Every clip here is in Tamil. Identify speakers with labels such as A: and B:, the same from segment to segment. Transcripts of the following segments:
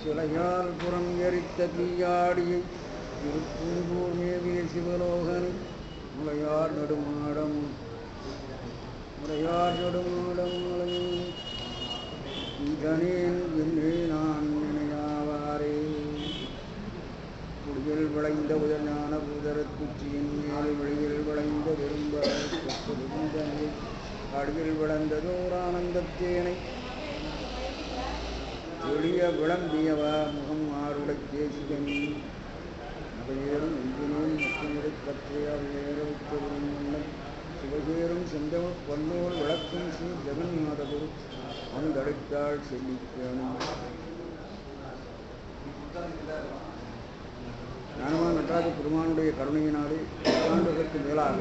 A: சிலையால் புறம் எரித்த தீயாடியை திருப்பூர் மேவிய சிவலோகனை முறையார் நெடுமாடம் இதனேன் என்னே நான் நினையாவாரே. குடியில் விளைந்த உயர்ஞான பூதரத்துச்சியின் மேல் வெளியில் விளைந்த விரும்பனை அடியில் விளந்ததோரானந்தத்தேனை எளிய விளம்பியவ முகம் ஆருடை தேசிகனி நகையேறும் எஞ்சினேன் முற்றுமுறை பற்றிய வேற உத்தரவின் முன்னம் சிவகேரும் செந்தமிழ் பன்னூல் விளக்கும் ஸ்ரீ ஜெகன்நாதகுரு அந்தளித்தாள் செல்லிக்கணும். ஞானமான நடராஜ பெருமானுடைய கருணையினாலே ஆண்டுகளுக்கு மேலாக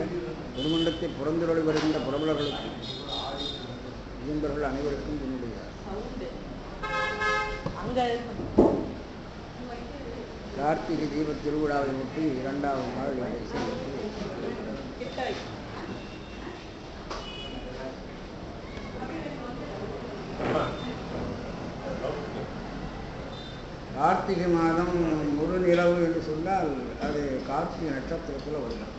A: பெருமண்டத்தை புறந்துரளி வருகின்ற பிரபலர்களுக்கு இயந்தர்கள் அனைவருக்கும் என்னுடைய கார்த்திகை தீப திருவிழாவை ஒட்டி 2வது நாள் கார்த்திகை மாதம் ஒரு நிலவு என்று சொன்னால் அது கார்த்திகை நட்சத்திரத்தில் வருகிறது.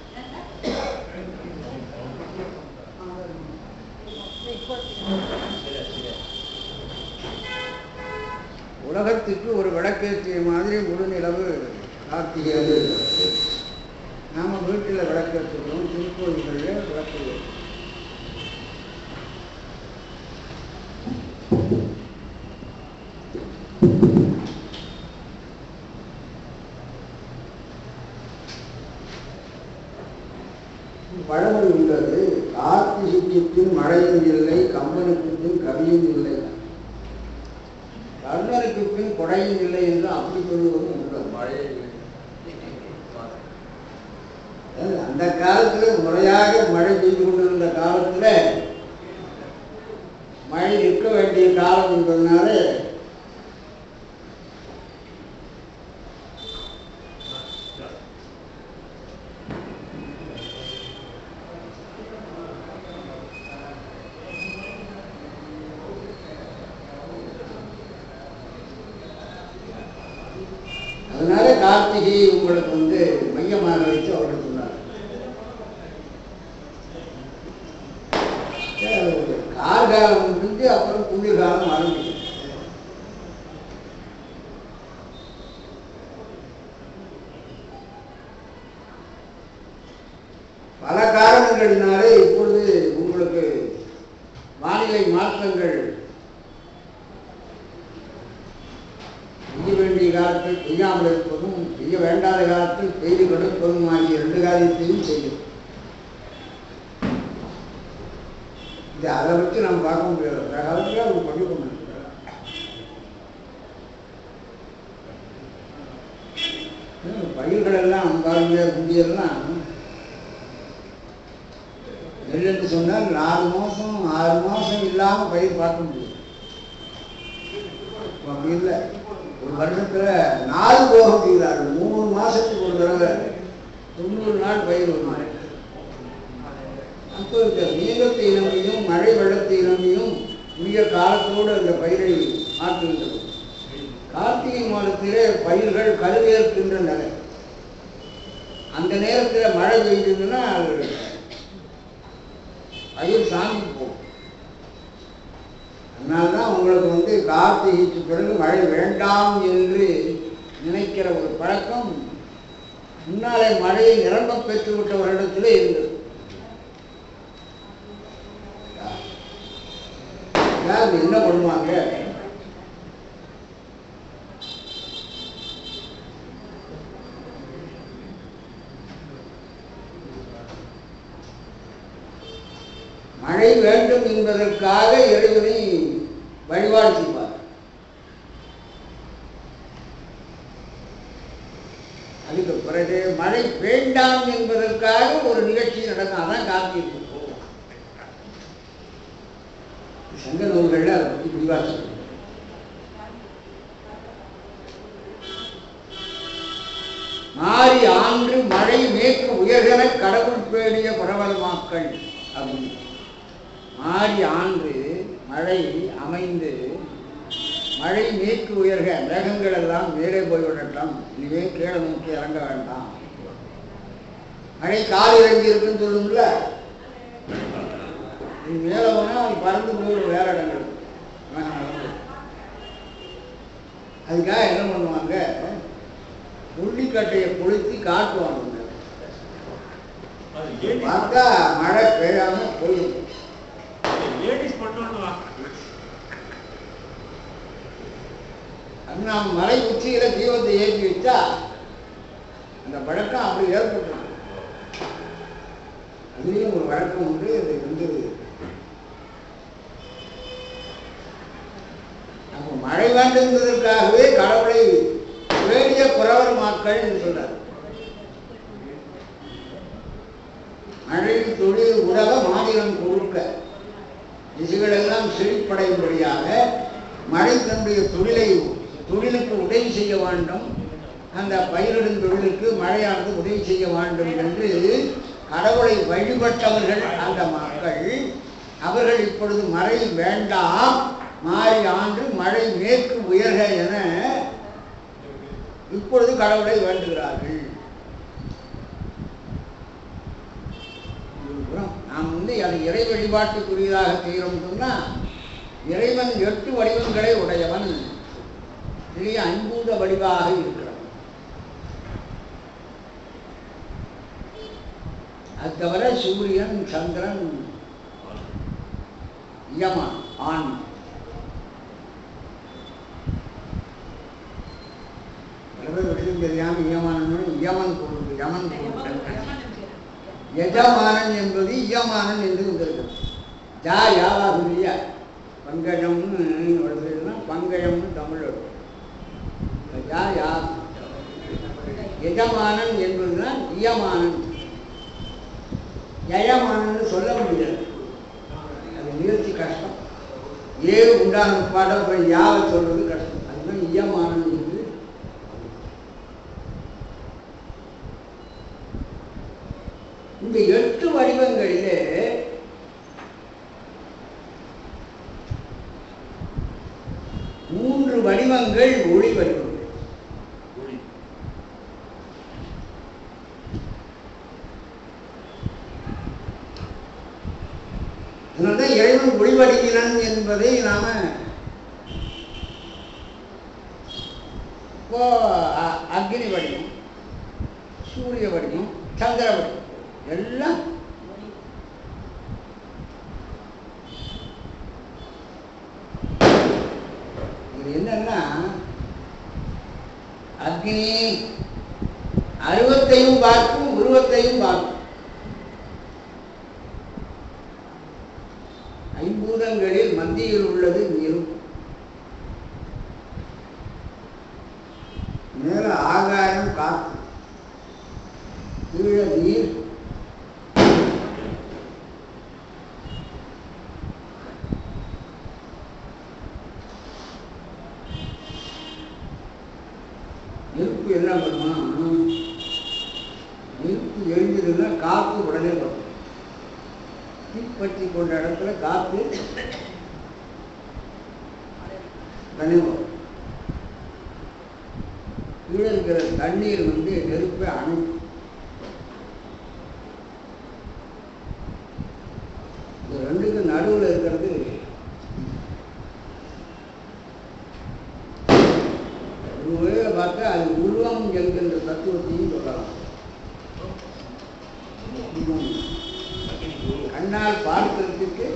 A: உலகத்துக்கு ஒரு விளக்கேற்றிய மாதிரி முழு நிலவு கார்த்திகை. நாம வீட்டில் விளக்கேற்றுக்கிறோம், திருக்கோயில்களில் விளக்கு. பழமொழி உள்ளது, கார்த்திகைக்கு மழையும் இல்லை, கம்பனுக்கு கவியும் இல்லை, கர்ணனுக்கு பின் கொடையும் இல்லை என்று அப்படி சொல்லுவதும் உள்ளது. மழையே இல்லை. அந்த காலத்துல முறையாக மழை பெய்து கொண்டிருந்த காலத்துல மழை நிற்க வேண்டிய காலம் என்பதனால அதனால கார்த்திகை உங்களுக்கு மையமாக வைத்து அவர்கள் சொன்னார். கார்காலம் முடிஞ்சு அப்புறம் குளிர்காலம் ஆரம்பிக்கும். பல காரணங்களினாலே இப்பொழுது உங்களுக்கு வானிலை மாற்றங்கள் செய்ய வேண்டிய காலத்தில் செய்யாமல் இருப்பதும் செய்ய வேண்டாத காலத்தில் செய்து கொடுப்பதும் ஆகிய 2 காரியத்தையும் செய்யும். இது அதை வச்சு நம்ம பார்க்க முடியாது. அந்த காலத்தில் அவங்க பண்ணி கொண்டிருக்கிறார். பயிர்கள் எல்லாம் பாருங்க, முந்தியெல்லாம் நெல் என்று சொன்னால் 4 மாதம் 6 மாதம் இல்லாமல் பயிர் பார்க்க முடியும். அப்படி இல்லை, ஒரு வருஷத்துல 4 போக முடிகிறார்கள். 3 மாசத்துக்கு ஒரு தடவை 90 நாள் பயிர் வருவாங்க. அப்போ இந்த மேகத்தை நம்பியும் மழை வெள்ளத்தை நம்பியும் உரிய காலத்தோடு அந்த பயிரை மாற்றுகின்றது. கார்த்திகை மாதத்திலே பயிர்கள் கருவேற்கின்றன. அந்த நேரத்தில் மழை பெய்யுதுன்னா பயிர் சாமி போகும். அதனால்தான் உங்களுக்கு கார்த்திகைக்கு பிறகு மழை வேண்டாம் என்று நினைக்கிற ஒரு பழக்கம் முன்னாலே மழையை நிரம்ப பெற்றுவிட்ட வருடத்திலே இருந்தது. என்ன பண்ணுவாங்க, மழை வேண்டும் என்பதற்காக இறைவனை வழிபாடு செய்வார். அதுக்கு பிறகு மழை வேண்டாம் என்பதற்காக ஒரு நிகழ்ச்சி நடந்தாதான் கார்த்திகை. சங்க நூல்கள் அதை பற்றி விரிவாக மாறி ஆண்டு மழை மேற்கு உயர்கன கடவுள் பேடிய பரவலமாக்கள் அப்படின்னு மாறி ஆண்டு மழை அமைந்து மழை மேற்கு உயர்க, மேகங்கள் எல்லாம் மேலே போய்விடட்டும், இனிமே கீழே நோக்கி இறங்க வேண்டாம். மழை கால் இறங்கி இருக்குன்னு சொல்லுங்கள, நீ மேலே போனால் அது பறந்து போய் வேற இடங்கள். அதுக்காக என்ன பண்ணுவாங்க, புள்ளிக்கட்டையை கொளுத்தி காட்டுவாங்க. பார்த்தா மழை பெய்யாம போயிடும். நாம் மலை உச்சியில தீபத்தை ஏற்றி வச்சா அந்த வழக்கம் அப்படி ஏற்பட்டு, அதுலேயும் ஒரு வழக்கம் உண்டு. அது வந்து நம்ம மழை வேண்டுங்கிறதுக்காகவே கடவுளை வேடிய குறவர் மக்கள் என்று சொல்றார். மழை தொழில் உலக மாநிலம் கொடுக்க திசைகளெல்லாம் செழிப்படையும்படியாக மழை தன்னுடைய தொழிலுக்கு உதவி செய்ய வேண்டும், அந்த பயிரிடும் தொழிலுக்கு மழையானது உதவி செய்ய வேண்டும் என்று கடவுளை வழிபட்டவர்கள் அந்த மக்கள். அவர்கள் இப்பொழுது மழை வேண்டாம், மாறி ஆண்டு மழை மேற்கு உயர்க என இப்பொழுது கடவுளை வேண்டுகிறார்கள். நாம் வந்து அது இறை வழிபாட்டுக்குரியதாக செய்கிறோம் சொன்னால், இறைவன் 8 வடிவங்களை உடையவன், பெரிய அன்பூத வடிவாக இருக்கிறான். அது தவிர சூரியன், சந்திரன், யமன், ஆண். விஷயம் தெரியாம யமன் பொருள், யமன் எஜமானன் என்பது யமானன் என்று வந்திருக்கிறது. ஜா யாவாகுரிய பங்கஜம்னு பங்கஜம்னு தமிழ். ஜா யா எஜமானன் என்பதுதான் யமானன். யயமானன்னு சொல்ல முடியாது, அது நிகழ்ச்சி கஷ்டம். ஏழு உண்டான பாடம் போய் யாவை சொல்றது கஷ்டம். அதுதான் யமானன் என்று. இந்த 8 வடிவங்களிலே மூன்று வடிவங்கள் ஒளி வடிவங்கள். அதனால்தான் இறைவன் ஒளி வடிவினன் என்பதை நாம இப்போ அக்னி வடிவம், சூரிய வடிவம், சந்திர வடிவம் எல்லாம் இது என்னன்னா, அக்னி அருவத்தையும் பார்க்கும், உருவத்தையும் பார்க்கும். ஐம்பூதங்களில் மத்தியில் உள்ளது நீரும், மேல ஆகாயம் காற்று, கீழே நீர், நெருப்பு என்ன பண்ணும், நெருப்பு எழுந்ததுன்னா காற்று உடனே வரும். தீப்பற்றி கொண்ட இடத்துல காற்று உடனே வரும். கீழே இருக்கிற தண்ணீர் வந்து நெருப்பை அணைக்கும். இந்த ரெண்டுக்கு நடுவில் இருக்கிறது ஒரு வகையில பார்த்தா அது உருவம் என்கின்ற தத்துவத்தையும் சொல்லலாம். கண்ணால் பார்க்கிறதுக்கு,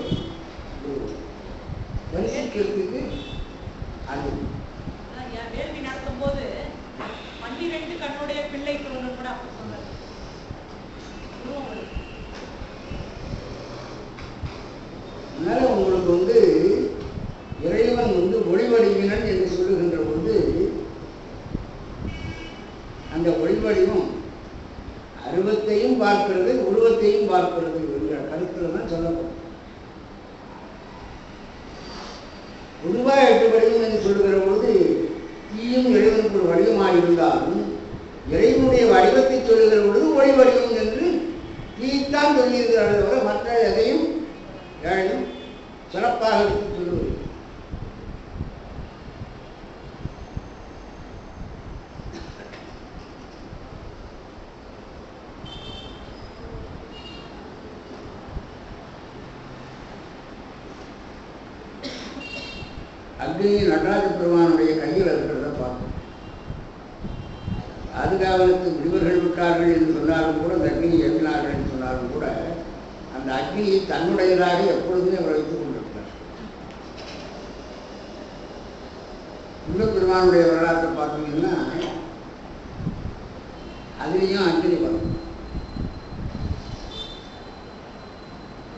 A: தரிசிக்கிறதுக்கு அது
B: வேள்வி நடத்தும் போது 12 கண்ணுடைய பிள்ளை கூட சொன்னார்.
A: அதனால உங்களுக்கு வந்து இறைவன் வந்து ஒளிவடிவினன் என்று சொல்லுகின்ற பொழுது, அந்த ஒளிவடிவம் அருவத்தையும் பார்க்கிறது, உருவத்தையும் பார்க்கிறது என்ற கருத்துல தான் சொல்லப்படும். பொதுவாக 8 வடிவம் என்று சொல்லுகிற பொழுது தீயும் இறைவனுக்கு ஒரு வடிவமாக இருந்தாலும், இறைவனுடைய வடிவத்தை சொல்லுகிற பொழுது ஒளி வடிவம் என்று தீத்தான் சொல்லியிருக்கிறார்கள் தவிர மற்ற எதையும் யாரையும் சிறப்பாக எடுத்து சொல்லுவது. அக்னி நடராஜ பெருமானுடைய கையில் இருக்கிறத பார்த்தோம். பாதுகாவலுக்கு முனிவர்கள் விட்டார்கள் என்று சொன்னாலும் கூட, அந்த அக்னியை ஏற்றினார்கள் என்று சொன்னாலும் கூட, அந்த அக்னியை தன்னுடையதாக எப்பொழுதுமே அவர் வைத்துக் கொண்டிருக்கிறார். பெருமானுடைய வரலாற்றை பார்த்தீங்கன்னா அதுலேயும் அக்னி வரும்.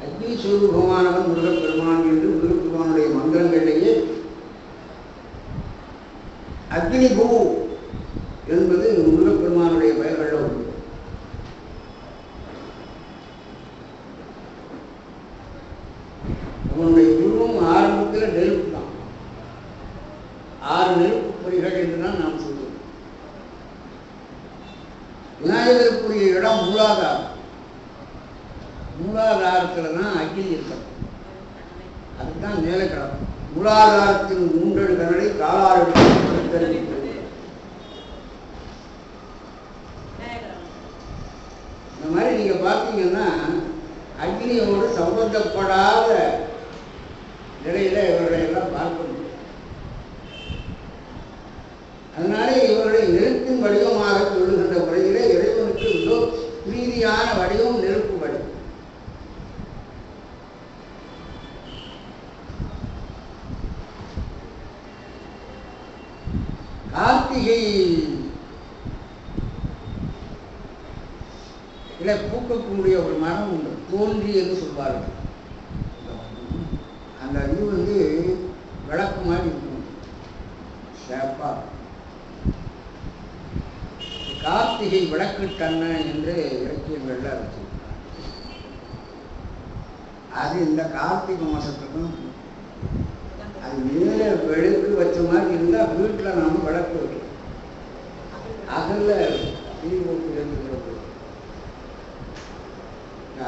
A: அக்னி சுரூபமானவன் முருகப்பெருமான் என்று முருகப்பெருமானுடைய மந்திரங்களிலேயே அக்னி பூ என்பது முருகப்பெருமானுடைய பெயர்கள் உண்டு. அவனுடைய உருவம் ஆரம்பத்தில் நெருப்பு தான். 6 நெருப்பு பொறிகள் என்றுதான் நாம் சொல்லுவோம். விநாயகருக்குரிய இடம் மூலாதாரம். மூலாதாரத்தில் தான் அக்னி இருக்கிறது. அதுதான் மேலே கிடக்கும். மூலாதாரத்தின் 3 கரடை காலாறு தெரிவிக்கிறது. இந்த மாதிரி நீங்க பார்த்தீங்கன்னா அக்னியோடு சம்பந்தப்படாத நிலையில இவர்களை எல்லாம் பார்க்க முடியும். அதனால இவர்களை நெருப்பின் வடிவமாக சொல்லுகின்ற முறையில இறைவனுக்கு மிக பிரீதியான வடிவம் நெருப்பு வடிவம். கார்த்திகை பூக்கக்கூடிய ஒரு மரம் உண்டு, தோன்றி என்று சொல்வார்கள். அந்த இது விளக்கு மாதிரி இருக்கும், சேப்பா. கார்த்திகை விளக்கு டன்ன என்று இலக்கியங்கள்ல வச்சு, அது இந்த கார்த்திகை மாசத்துக்கும் அது மேலே விளக்கு வச்ச மாதிரி இருந்தால் வீட்டில் நாம விளக்கு வைக்கிறோம். அகல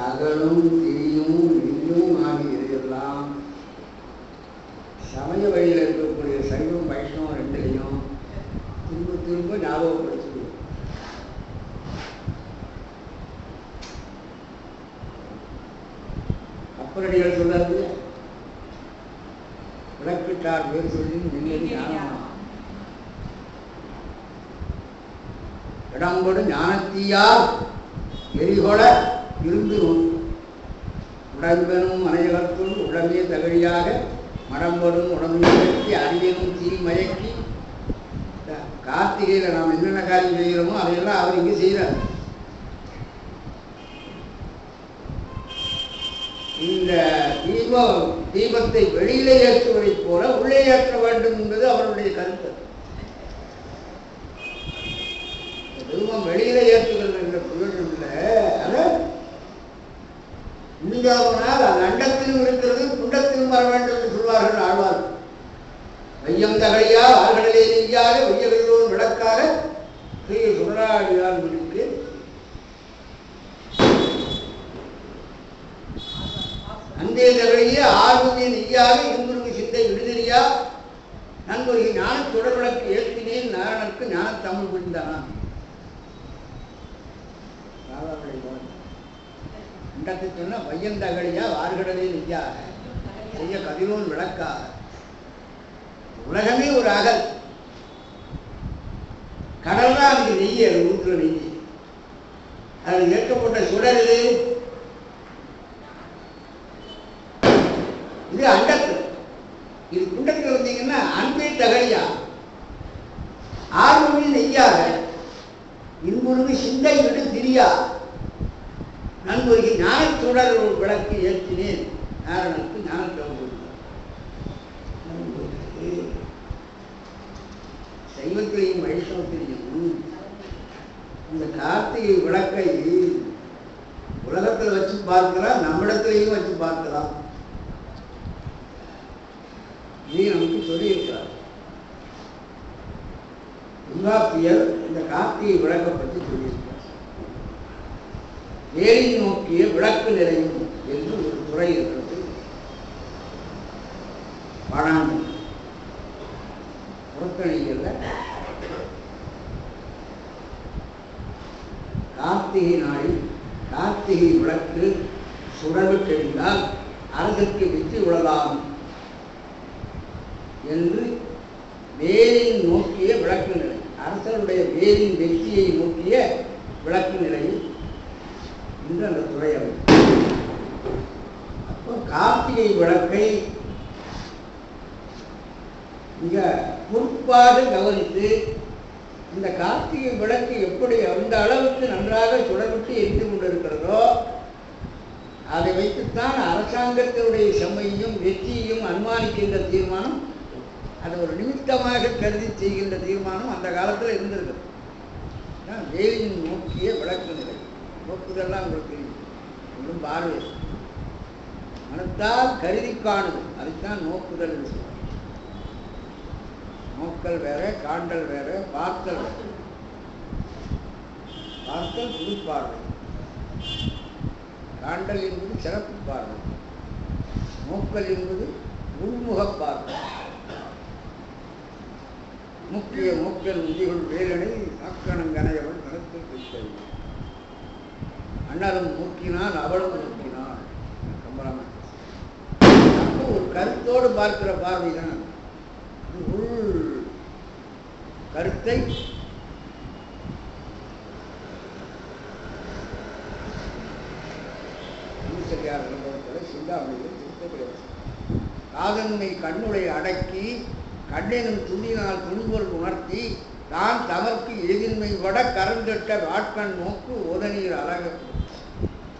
A: அகலும் திரியும் நெய்யும் ஆகியதெல்லாம் சமய வழியில் இருக்கக்கூடிய சைவம் வைஷ்ணவம் ரெண்டுலையும் திரும்ப திரும்ப ஞாபகப்படுத்திடுவோம். அப்பரடிகள் சொல்லாது விளக்கிட்டார் பேர் சொல்லி நெல்லி ஞானம் இடம்படு ஞானத்தீயார் எரிகொள இருந்து உடம்பெனும் மனையகத்துள் உடம்பே தகழியாக மடம்படும் உடம்பி அறியனும் தீ மயக்கி. கார்த்திகையில நாம் என்னென்ன காரியம் செய்கிறோமோ அதையெல்லாம் அவர் இங்கே செய்கிறார். இந்த தீபத்தை வெளியிலே ஏற்றுவதை போல உள்ளே ஏற்ற வேண்டும் என்பது அவருடைய கருத்து. தீபம் வெளியில ஏற்றுகிறது என்ற புகழ் இல்லை. அதை முடிஞ்சால் அது அண்டத்திலும் இருக்கிறது, குண்டத்திலும் வர வேண்டும் என்று சொல்வார்கள் ஆழ்வார். வையம் தகழியா ஆழ்கடலே நெய்யாக வையகளோடு விளக்காக சுடராடியார் முடிக்கு அந்தே தகழியே ஆர்வமே நெய்யாக இருந்துருக்கு சிந்தை விடுதலியா நன்கொரு ஞான தொடர்விளக்கு ஏற்றினேன் நாரணனுக்கு ஞான தமிழ் புரிந்தான். அண்டத்தை சொன்ன வையந்தகழியா ஆறுகடலே நெய்யாக செய்ய கதிரோன் விளக்காக. உலகமே ஒரு அகல் கடல் தான் அதுக்கு நெய், அது ஊற்றுற நெய். அதில் ஏற்கப்பட்ட சுடர் இது அண்டத்தில். இது குண்டத்தில் வந்தீங்கன்னா அன்பே தகழியா ஆர்வமே நெய்யாக இன்புருவி சிந்தை விடு திரியா நன்கொரு ஞான சுடர் விளக்கு ஏற்றினேன் நாரணனுக்கு ஞானத்தை சைவத்திலையும் வைஷ்ணவத்திலையும் இந்த கார்த்திகை விளக்கை உலகத்தில் வச்சு பார்க்கலாம், நம்மிடத்திலையும் வச்சு பார்க்கலாம். இது நமக்கு சொல்லியிருக்கிறார். தொல்காப்பியர் இந்த கார்த்திகை விளக்கை பற்றி சொல்லியிருக்கிறார். ஏரி நோக்கிய விளக்கு நிறையும் என்று ஒரு துறை இருக்கிறது. பாடாண்மை புறக்கணிகள்ல கார்த்திகை நாளில் கார்த்திகை விளக்கு சுடர்வு தெரிந்தால் அரசுக்கு வித்து விடலாம் என்று வேலின் நோக்கிய விளக்கு நிலை, அரசருடைய வேலின் வெற்றியை நோக்கிய விளக்கு நிலையில் இன்று அந்த துறை அமைப்பு. அப்போ கார்த்திகை விளக்கை மிக பொறுப்பாக கவனித்து இந்த கார்த்திகை விளக்கு எப்படி அந்த அளவுக்கு நன்றாக சுடர்விட்டு எரிந்து கொண்டிருக்கிறதோ அதை வைத்துத்தான் அரசாங்கத்தினுடைய செம்மையும் வெற்றியையும் அனுமானிக்கின்ற தீர்மானம், அதை ஒரு நிமித்தமாக கருதி செய்கின்ற தீர்மானம் அந்த காலத்தில் இருந்திருக்கிறது. வேலின் நோக்கிய விளக்கு நிலை, நோக்குதெல்லாம் உங்களுக்கு தெரியும், ஒன்றும் பார்வை மனத்தால் கருதி காணுது, அதைத்தான் நோக்குதல் என்று சொல்லுவாங்க. நோக்கல் வேற, காண்டல் வேற, பார்த்தல் வேற. பார்த்தல் புது பார்வை, காண்டல் என்பது சிறப்பு பார்வை, நோக்கல் என்பது உள்முக பார்வை. முக்கிய மூக்கல் உந்திகள் வேலனை சாக்கணங்கனையவள் கருத்தில் வைத்தது. அண்ணலும் மூக்கினான் அவளும் மூக்கினான். கம்பராமன் அப்போ ஒரு கருத்தோடு பார்க்கிற பார்வை தான். உள் கருத்தை சிந்தாமணியில் திருத்தப்படுகிறது. காதன்மை கண்ணுடைய அடக்கி கண்ணெனும் துணியினால் துன்பொருள் உணர்த்தி தான் தமக்கு எதிர்மை வட கரந்தட்ட வாட்கண் நோக்கு உதநீர் அழக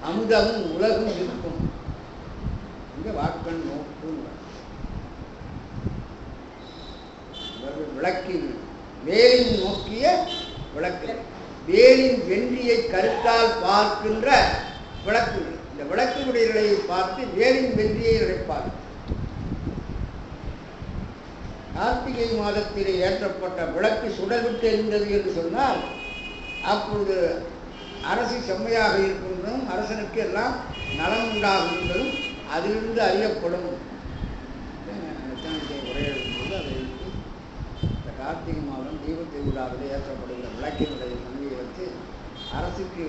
A: அமுதமும் உலகும் இருக்கும். இங்க வாட்கண் நோக்கு விளக்கில் வேலின் நோக்கிய விளக்கு, வேலின் வென்றியை கருத்தால் பார்க்கின்ற விளக்கு. இந்த விளக்கினுடைய நிலையை பார்த்து வேலின் வென்றியை நினைப்பார். கார்த்திகை மாதத்திலே ஏற்றப்பட்ட விளக்கு சுடர்விட்டு எரிந்தது என்று சொன்னால் அப்பொழுது அரசு செம்மையாக இருக்கின்றதும் அரசனுக்கு எல்லாம் நலம் உண்டாகின்றதும் அதிலிருந்து அறியப்படும். உரையாடும்போது அதை இந்த கார்த்திகை மாதம் தீப திருவிழாவில் ஏற்றப்படுகிற விளக்கினுடைய நன்மையை வச்சு அரசுக்கு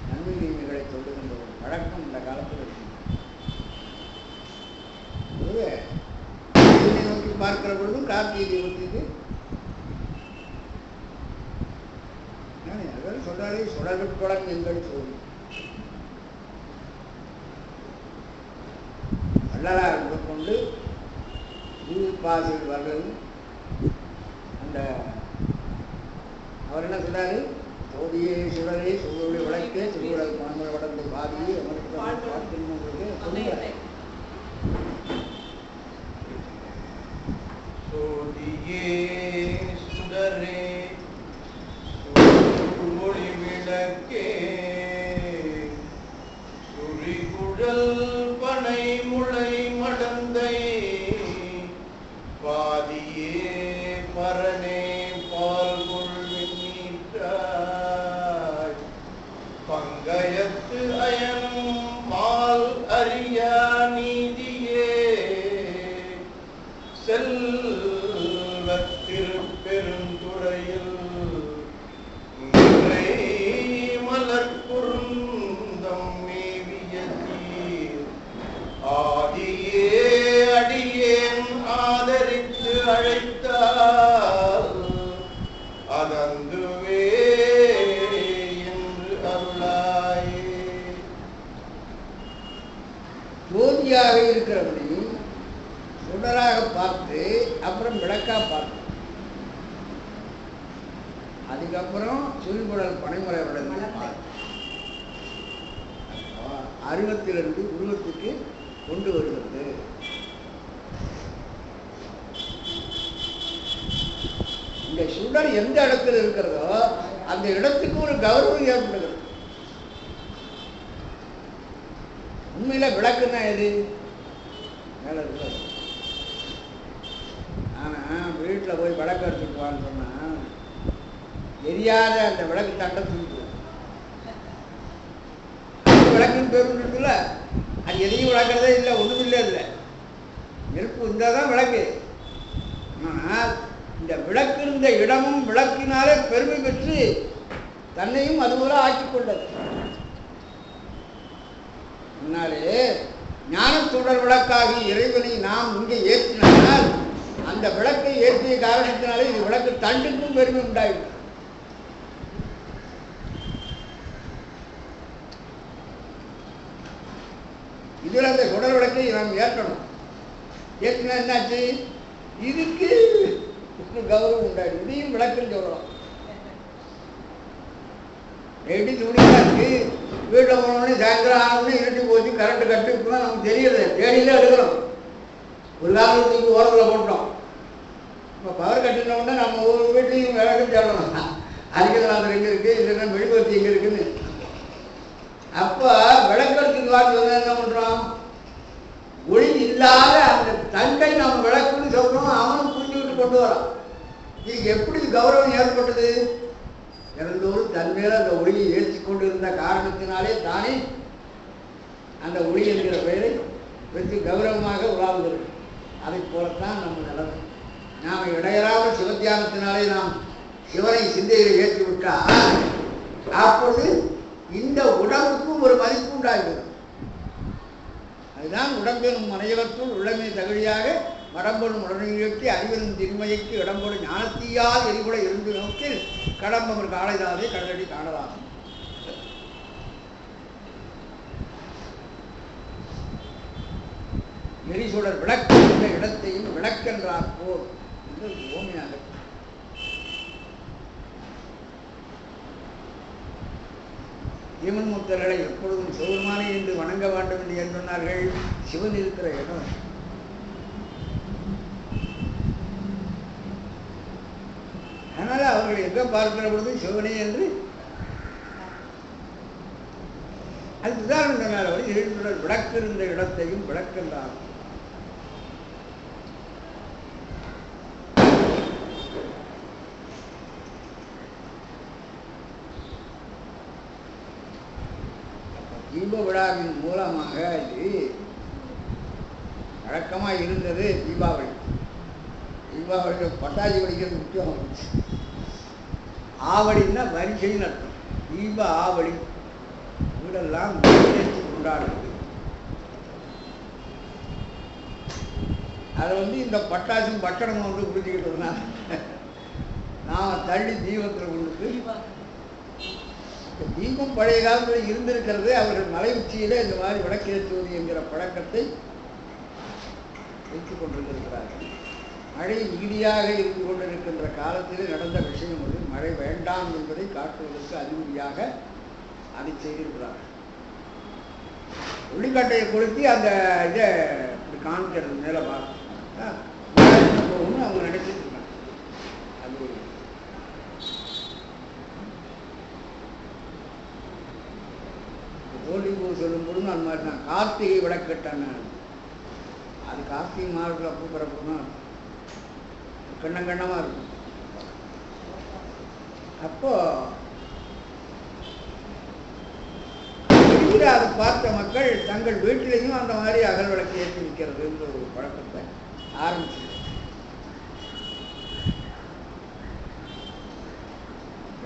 A: நன்மை தீமைகளை சொல்லுகின்ற ஒரு வழக்கம் இந்த காலத்தில் இருக்கு. நோக்கி பார்க்கிற பொழுதும் கார்த்திகை தீபத்துக்கு சொல்றாரு சுடர்விட்குளம் என்பது சொல்லி வள்ளலார் கொண்டு பாசில் வர்றது. அந்த அவர் என்ன சொல்றாரு, சோதியே சுடரே சுடருடைய விளக்கே திருவுடல் மனமுறை வடந்தை பாதியே உங்களுக்கு
C: சோதியே சுடரே மொழி விளக்கே சுரிகுழல் பனை முளை மடந்தை பாதியே பரனே பால்கொள் நீற்றாய் பங்கயத்து அயனும் மால் அறியா நீதியே செல்வத்திருப்பெருந்துறையில் மலர் குருந்தம் மேவிய தீர் ஆதியே அடியேன் ஆதரித்து அழைத்தால் அதந்துவே என்று அருளாயே.
A: ஜோதியாக இருக்கிறபடி சுடராக பார்த்து அப்புறம் விளக்கா பார்த்து அதுக்கப்புறம் சுரிகுழல் பனைமுறை வளர்ந்து அருவத்திலிருந்து உருவத்துக்கு கொண்டு வருகிறது. இந்த சுடர் எந்த இடத்துல இருக்கிறதோ அந்த இடத்துக்கு ஒரு கௌரவம் ஏற்படுகிறது. உண்மையில விளக்குன்னா எது? மேல இருக்கிறது. ஆனா வீட்டில் போய் விளக்கு எடுத்துட்டு வான்னு சொன்னா எரியாத அந்த விளக்கு தட்டை தூக்கிட்டு விளக்குன்னு பேர் இருக்குல்ல, அது எதையும் விளக்குறதே இல்லை, ஒன்றும் இல்லை. இல்லை நெருப்பு இருந்தால் தான் விளக்கு. ஆனால் இந்த விளக்கு இருந்த இடமும் விளக்கினாலே பெருமை பெற்று தன்னையும் அதுபோல ஆக்கிக் கொண்டது. முன்னாலே ஞானத்துடர் விளக்காகி இறைவனை நாம் இங்கே ஏற்றினால் அந்த அந்த விளக்கை ஏற்றிய காரணத்தினாலே இது விளக்கு தண்டுக்கும் பெருமை உண்டாயிடும். இதில் அந்த சுடர் விளக்கை நாம் ஏற்றணும். ஏற்றினா என்னாச்சு? இதுக்கு கௌரவம் உண்டாயிடும். இதையும் விளக்குன்னு சொல்லலாம். எப்படி துணியாக இருக்கு, வீட்டில் போனோடனே சாயந்தரம் ஆனோடனே இருட்டி போச்சு, கரண்ட் கட்டு இப்பெல்லாம் நமக்கு தெரியல, தேடியில எடுக்கிறோம். ஒரு காலத்துக்கு ஓரத்தில் போட்டோம். இப்போ பவர் கட்டினோடனே நம்ம ஒவ்வொரு வீட்லையும் விளக்கு தேடணும். அரிக்கலாந்தர் எங்கே இருக்குது, இல்லைன்னா மெழுகுவர்த்தி எங்கே இருக்குன்னு. அப்போ விளக்கத்துக்கு வாக்கு வந்து என்ன பண்ணுறோம்? ஒளி இல்லாத அந்த தண்டை நாம் விளக்குன்னு சொல்கிறோம். அவனும் புரிஞ்சுக்கிட்டு கொண்டு வரான். இது எப்படி கௌரவம் ஏற்பட்டது? இறந்தோறும் தன்மேல அந்த ஒளியை ஏற்றி கொண்டு இருந்த காரணத்தினாலே தானே அந்த ஒளி என்கிற பெயரை வெற்றி கௌரவமாக உலாவுகிறது. அதை போலத்தான் நம்ம நிலைமை. நாம் இடையறாமல் சிவத்தியானத்தினாலே நாம் சிவனை சிந்தையில் ஏற்றி விட்டால் அப்போது இந்த உடம்புக்கும் ஒரு மதிப்பு உண்டாகிறது. அதுதான் உடம்பெனும் மனையவற்றுள் உள்ளமை தகுதியாக மடம்பெனும் உடனேற்றி அறிவனும் திருமையைக்கு இடம்பெறும் ஞானத்தீயால் எரிகுலை இருந்து நோக்கில் கடம்பவர் காலைதாதே கடலடி காணலாம். எரிசுடர் விளக்கு என்ற இடத்தையும் விளக்கென்றார் போர் என்று ஓமையாக. ஈமன் முத்தர்களை எப்பொழுதும் சிவபெருமானை என்று வணங்க வேண்டும் என்று சொன்னார்கள். சிவன் இருக்கிற இடம். அதனால அவர்கள் எங்க பார்க்கிற பொழுது சிவனே என்று அது உதாரணம் சொன்னார். விளக்கு இருந்த இடத்தையும் விளக்கென்றார். தீப விழாவின் மூலமாக இது வழக்கமாக இருந்தது. தீபாவளி தீபாவளிக்கு பட்டாசு வெடிக்கிறது முக்கியம். ஆவலின்னா வரிசைன்னு அர்த்தம். தீப ஆவலி வீடெல்லாம் கொண்டாடுறது. அதை இந்த பட்டாசும் பட்டணமும் குடிச்சுக்கிட்டதுனால நாம் தள்ளி தீபத்தில் கொண்டு தீபம் பழைய காலத்தில் இருந்திருக்கிறது. அவர்கள் மலை உச்சியில இந்த மாதிரி விளக்கேற்றுவது என்கிற பழக்கத்தை வைத்துக் கொண்டிருக்கிறார்கள். மழை மிகுதியாக இருந்து கொண்டிருக்கின்ற காலத்தில் நடந்த விஷயம் வந்து மழை வேண்டாம் என்பதை காட்டுவதற்கு அறிகுறியாக அதை செய்திருக்கிறார்கள். ஒளிக்காட்டையை கொளுத்தி அந்த இதை இப்படி காமிக்கிறது மேலே போகணும்னு அவங்க நினைச்சிட்டு இருக்காங்க. அது ஒரு தோல்வி சொல்லும் பொழுது அந்த மாதிரி தான் கார்த்திகை விளக்கட்டான அது கார்த்திகை மாதத்தில் பூ பிறப்புனா கண்ணம் கண்ணமாக இருக்கும். அப்போ அதை பார்த்த மக்கள் தங்கள் வீட்டிலையும் அந்த மாதிரி அகல் விளக்கு ஏற்றி வைக்கிறதுன்ற ஒரு பழக்கத்தை ஆரம்பிச்சு.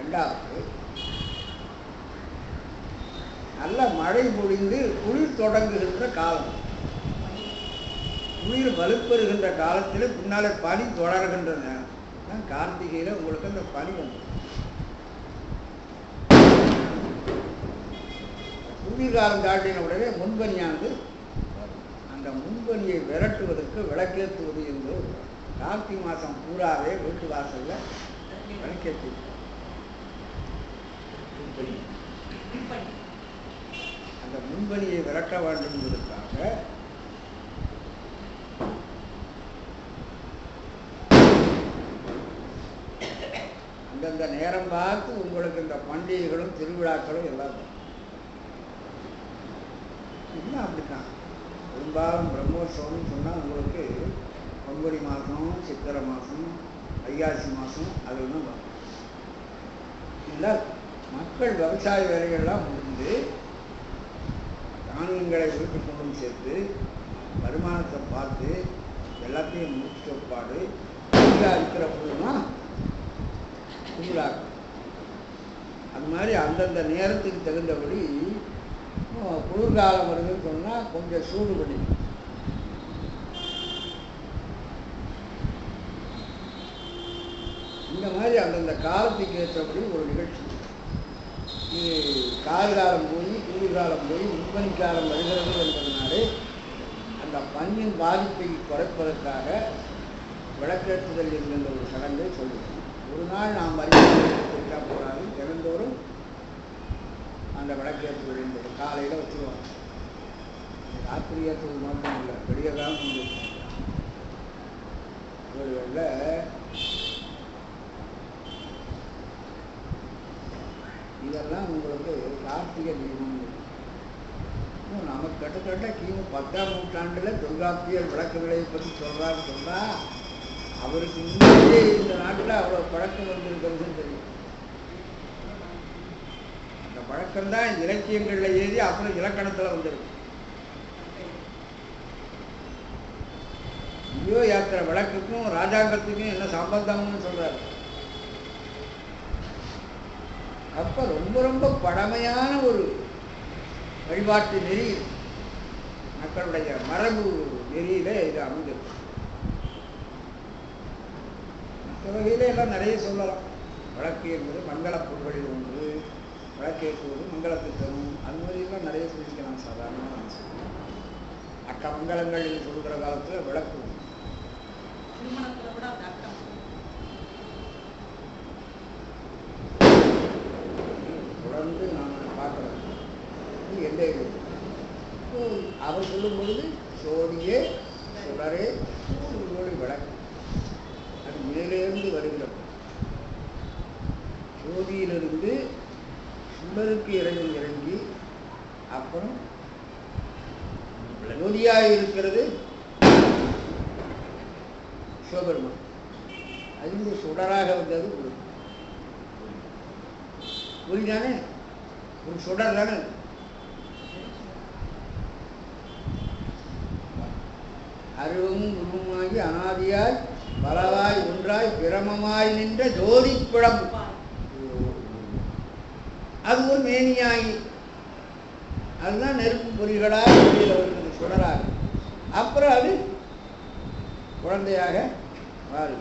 A: ரெண்டாவது, நல்ல மழை பொழிந்து குளிர் தொடங்குகின்ற காலம். குளிர் வலுப்பெறுகின்ற காலத்தில் பின்னால பனி தொடர்கின்ற நேரம் கார்த்திகையில் உங்களுக்கு அந்த பனி வந்து குளிர்காலம் காட்டின உடனே முன்பனியானது அந்த முன்பனியை விரட்டுவதற்கு விளக்கேற்றுவது என்று கார்த்திகை மாதம் பூராவே வீட்டு வாசல்ல விளக்கேற்றி அந்த முன்பனியை விரட்ட வேண்டும் என்பதற்காக அந்தந்த நேரம் பார்த்து உங்களுக்கு இந்த பண்டிகைகளும் திருவிழாக்களும் எல்லாம் இன்னும் அப்படித்தான். பெரும்பாலும் பிரம்மோற்சவம்னு சொன்னால் உங்களுக்கு பங்குனி மாதம், சித்திரை மாதம், வைகாசி மாதம் அதுதான் வரும். இல்லை மக்கள் விவசாய வேலைகள்லாம் முடிந்து தானியங்களை வீட்டுக்கு கொண்டு சேர்த்து வருமானத்தை பார்த்து எல்லாத்தையும் முடிச்ச பாடு இருக்கிற பொழுதுதான் திருவிழாக்கள். அது மாதிரி அந்தந்த நேரத்துக்கு தகுந்தபடி குளிர்காலம் வருதுன்னு சொன்னால் கொஞ்சம் சூடு பண்ணி இந்த மாதிரி அந்தந்த காலத்துக்கு ஏற்றபடி ஒரு நிகழ்ச்சி. இது கார்காலம் போய் குளிர்காலம் போய் முன்பனிக்காலம் வருகிறது என்பதனாலே அந்த பனியின் பாதிப்பை குறைப்பதற்காக விளக்கேற்றுதல் என்கின்ற ஒரு சடங்கை சொல்லுவோம். ஒரு நாள் நாம் வரிசையா போராது, தினந்தோறும் அந்த விளக்கேற்றுதல் என்பது காலையில் வச்சுருவோம். ராத்திரி ஏற்றுவது மட்டும் இல்லை, பெரிய காலம் இவர்களில் இதெல்லாம் உங்களுக்கு கார்த்திகை தீபம். நமக்கு கிட்டத்தட்ட கிமு 10ஆம் நூற்றாண்டில் தொல்காப்பியர் விளக்கு விலையை பற்றி சொல்கிறான்னு சொன்னால் அவருக்கு முன்னாடியே இந்த நாட்டில் அவ்வளோ பழக்கம் வந்திருக்கிறதுன்னு தெரியும். அந்த பழக்கம்தான் இலக்கியங்களில் ஏறி அப்புறம் இலக்கணத்தில் வந்துருக்கு. ஐயோ யாத்திரை விளக்குக்கும் ராஜாங்கத்துக்கும் என்ன சம்பந்தம்னு சொல்றாரு. அப்ப ரொம்ப ரொம்ப பழமையான ஒரு வழிபாட்டு நெறி, மக்களுடைய மரபு நெறியில இது அமைஞ்சிருக்கு. மற்ற வகையில எல்லாம் நிறைய சொல்லலாம். விளக்கு என்பது மங்கள பொருள்களில் ஒன்று, விளக்கேற்றுவது மங்களத்தை தரும், அது மாதிரிலாம் நிறைய சொல்லிக்கலாம். சாதாரணமாக நான் சொல்லுவேன். அக்க மங்களங்கள் சொல்கிற காலத்துல விளக்கு தொடர்ந்து நாம் பார்க்கலாம். எந்த அவர் சொல்லும் பொழுது சோடியே சுடரே சூழோடு விளக்கு, அது மேலேருந்து வருகிறது. சோதியிலிருந்து சுடருக்கு இறங்கி அப்புறம் ஜோதியாக இருக்கிறது சிவபெருமான். அது சுடராக வந்தது புரிதானே, ஒரு சுடர் தானே. அருவும் குருவுமாகி அனாதியாய் பலவாய் ஒன்றாய் பிரமமாய் நின்ற ஜோதி பிழம், அது ஒரு மேனியாகி, அதுதான் நெருப்பு பொறிகளாக வருகிறது சுடராக. அப்புறம் அது குழந்தையாக மாறி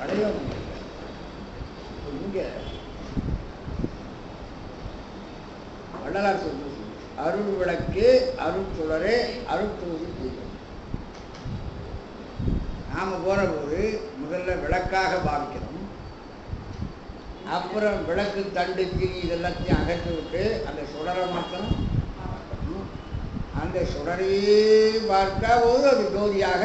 A: அடையும். இங்க வள்ளலார் சொல்றது அருள் விளக்கு அருள் சுடரே அருட்தோதி தீபம். நாம போற போது முதல்ல விளக்காக பாவிக்கணும். அப்புறம் விளக்கு தண்டு திரி இதெல்லாத்தையும் அகற்றி விட்டு அந்த சுடரை மட்டும் அந்த சுடரையே பார்க்க போது அது ஜோதியாக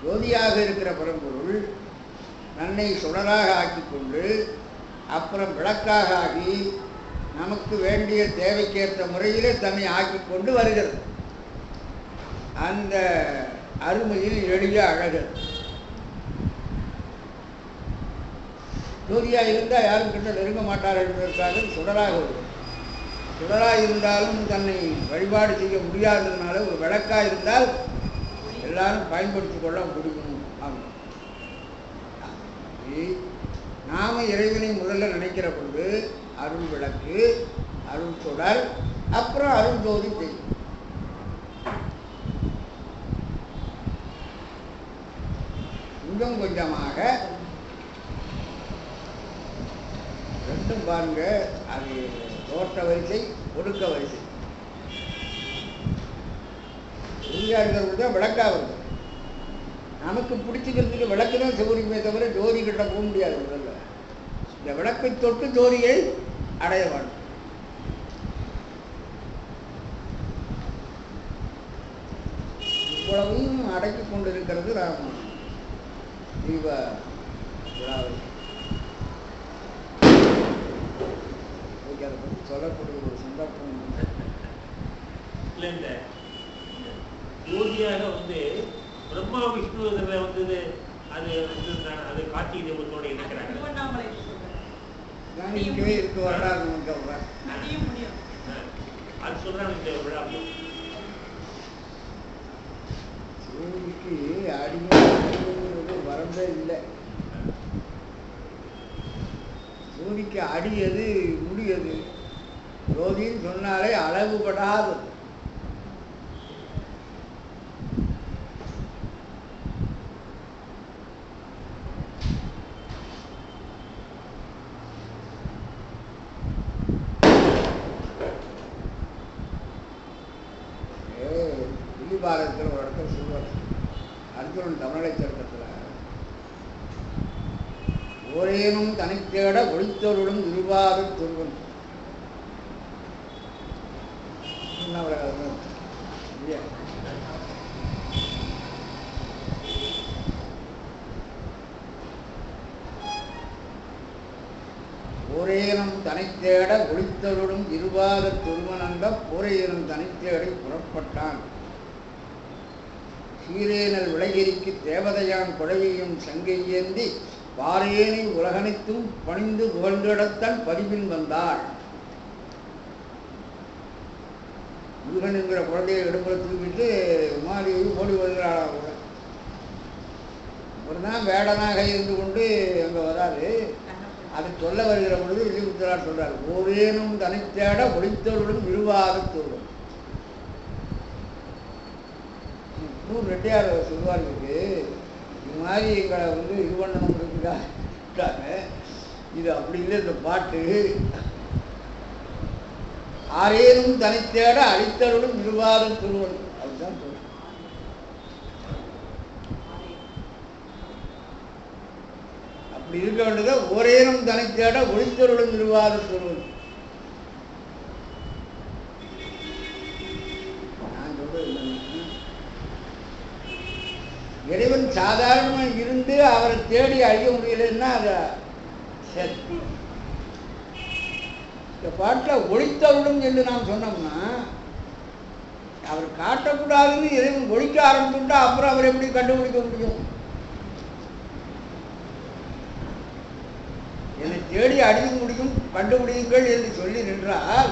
A: ஜோதியாக இருக்கிற பரம்பொருள் தன்னை சுடராக ஆக்கி கொண்டு அப்புறம் விளக்காக ஆகி நமக்கு வேண்டிய தேவைக்கேற்ற முறையிலே தன்னை ஆக்கி கொண்டு வருகிறது. அந்த அருமையில் எளிய அழகு. ஜோதியாக இருந்தால் யாரும் கிட்ட நெருங்க மாட்டார்கள் என்பதற்காக சுடராக வரும். சுடராக இருந்தாலும் தன்னை வழிபாடு செய்ய முடியாததுனால ஒரு விளக்காக இருந்தால் எல்லாரும் பயன்படுத்தி கொள்ள முடியும். நாம இறைவனை முதல்ல நினைக்கிற பொழுது அருள் விளக்கு அருள் சுடர் அப்புறம் அருள் ஜோதி செய்யும். கொஞ்சம் கொஞ்சமாக ரெண்டும் பாருங்க, அது தோட்ட வரிசை ஒடுக்க வரிசை. உறுதியாக தான் விளக்கா வருது. நமக்கு பிடிச்சிக்கிறதுக்கு விளக்கு தான் சௌரியமே தவிர ஜோதி கிட்ட போக முடியாது. முதல்ல இந்த விளக்கை தொட்டு ஜோதியை அடைய வேண்டும். இவ்வளவையும் அடக்கி கொண்டிருக்கிறது ராம தீப விழாவை. அதை பற்றி சொல்லக்கூடிய ஒரு சந்தர்ப்பம்
D: இல்லை. ஜோதியாக பிரம்மா விஷ்ணு வந்தது, அது அது கார்த்திகை தீபத்தோடு இருக்கிறாங்க.
A: இருக்கு வராது
D: அது சொல்றாங்க இந்த விழா.
A: சூரியக்கு அடிங்கிறது வரம்பே இல்லை. சூரியக்கு அடியது முடியது. ஜோதின்னு சொன்னாலே அளவுபடாது. திருப்பாலத்தில் ஒரு இடத்துல சொல்வார். அர்ஜுனன் தமிழை சட்டத்தில் ஓரேனும் தனித்தேட ஒளித்தொருளும் இருவாத துருவன் ஓரேனும் தனித்தேட ஒளித்தொருளும் இருவாத துருவனந்த போரேனும் தனித்தேடி புறப்பட்டான். சீரேனல் விளைகிரிக்கு தேவதையான் குழையையும் சங்கை ஏந்தி வாரேனை உலகனைத்தும் பணிந்து புகழ்ந்திடத்தன் பதிவில் வந்தாள். முருகன் என்கிற குழந்தையை இடம்புற தூக்கிட்டு உமாதேவி ஓடி வருகிறாள். கூட ஒரு தான் வேடனாக இருந்து கொண்டு அங்கே வராரு. அதை சொல்ல வருகிற பொழுது வில்லிபுத்தரார் சொல்றார், ஓரேனும் தனித்தேட ஒளித்தோருடன் இருவாத தோடும். ரெட்டியார் சொல்வார்களுக்கு இது மாதிரி எங்களை இது பண்ணணும் இருக்குதாங்க. இது அப்படி இல்லை. இந்த பாட்டு ஆரேனும் தனித்தேட அடித்தருடன் இருவாதம் சொல்வது அதுதான் சொல்ற. அப்படி இருக்க வேண்டியது ஒரேனும் தனித்தேட ஒளித்தருடன் இருவாதம் சொல்வது. நான் சொல்றது இறைவன் சாதாரணமாக இருந்து அவரை தேடி அழிய முடியலன்னா அதை சரி. இந்த பாட்டில் ஒளித்தருளும் என்று நாம் சொன்னோம்னா அவர் காட்டக்கூடாதுன்னு இறைவன் ஒழிக்க ஆரம்பிச்சுட்டா அப்புறம் அவர் எப்படி கண்டுபிடிக்க முடியும்? என்னை தேடி அழிய முடியும் கண்டுபிடியுங்கள் என்று சொல்லி நின்றால்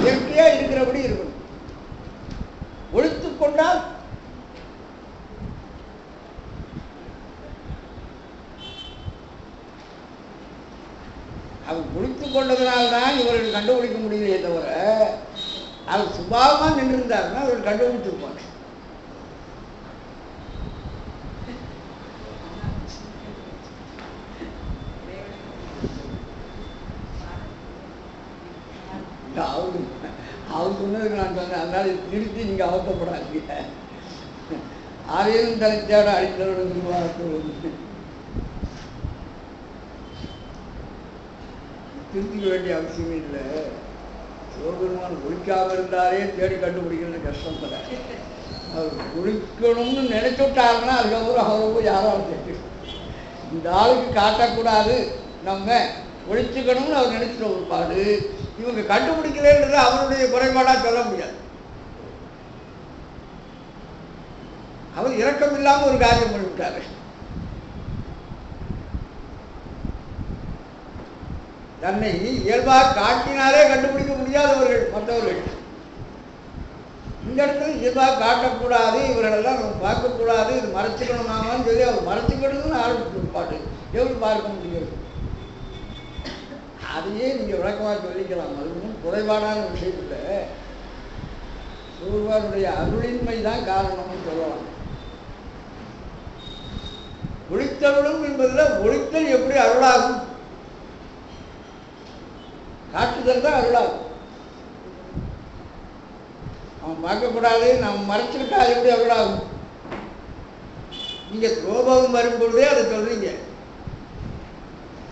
A: இயற்கையாக இருக்கிறபடி இருக்கணும். ஒழித்து கொண்டால் அவர் குளித்து கொண்டதனால்தான் இவர்கள் கண்டுபிடிக்க முடியலையே தவிர அவர் சுபாவமாக நின்றிருந்தாருன்னா அவர்கள் கண்டுபிடிச்சிருப்பாங்க. அவர் சொன்னதுக்கு நான் சொன்னேன். அதனால திருப்பி நீங்கள் அவசப்படாதீங்க. ஆரையும் தனித்தேட அடித்தவர்கள் நிர்வாகத்தில் திருத்திக்க வேண்டிய அவசியமே இல்லை. சிவபெருமான் குளிக்காமல் இருந்தாரே தேடி கண்டுபிடிக்கிறது கஷ்டம் தர. அவர் குளிக்கணும்னு நினைச்சுட்டாருன்னா அதுக்கப்புறம் அவருக்கு யாராலும் தெரியும். இந்த ஆளுக்கு காட்டக்கூடாது நம்ம ஒழிச்சுக்கணும்னு அவர் நினைச்சிட்ட ஒரு பாடு. இவங்க கண்டுபிடிக்கலன்றது அவருடைய குறைபாடாக சொல்ல முடியாது. அவர் இரக்கம் இல்லாமல் ஒரு காரியம் பண்ணிவிட்டாரு. தன்னை இயல்பாக காட்டினாலே கண்டுபிடிக்க முடியாதவர்கள் மற்றவர்கள். இந்த இடத்துல இயல்பாக காட்டக்கூடாது, இவர்களெல்லாம் நம்ம பார்க்கக்கூடாது, இது மறைச்சிக்கணும் நாமான்னு சொல்லி அவர் மறைச்சிக்கணும்னு ஆரம்பிச்சு பாட்டு எப்படி பார்க்க முடிகிறது? அதையே நீங்கள் விளக்கமாக சொல்லிக்கலாம். அது ஒன்றும் குறைபாடான விஷயம் இல்லை. சூர்வனுடைய அருளின்மை தான் காரணம்னு சொல்லலாம். ஒளித்தருளும் என்பதில் ஒளித்தல் எப்படி அருளாகும்? காட்டுதல் தான் அருளாகும். அவன் பார்க்கக்கூடாது, நாம் மறைச்சுக்கிட்டா எப்படி அருளாகும்? நீங்கள் கோபம் வரும்பொழுதே அதை சொல்றீங்க.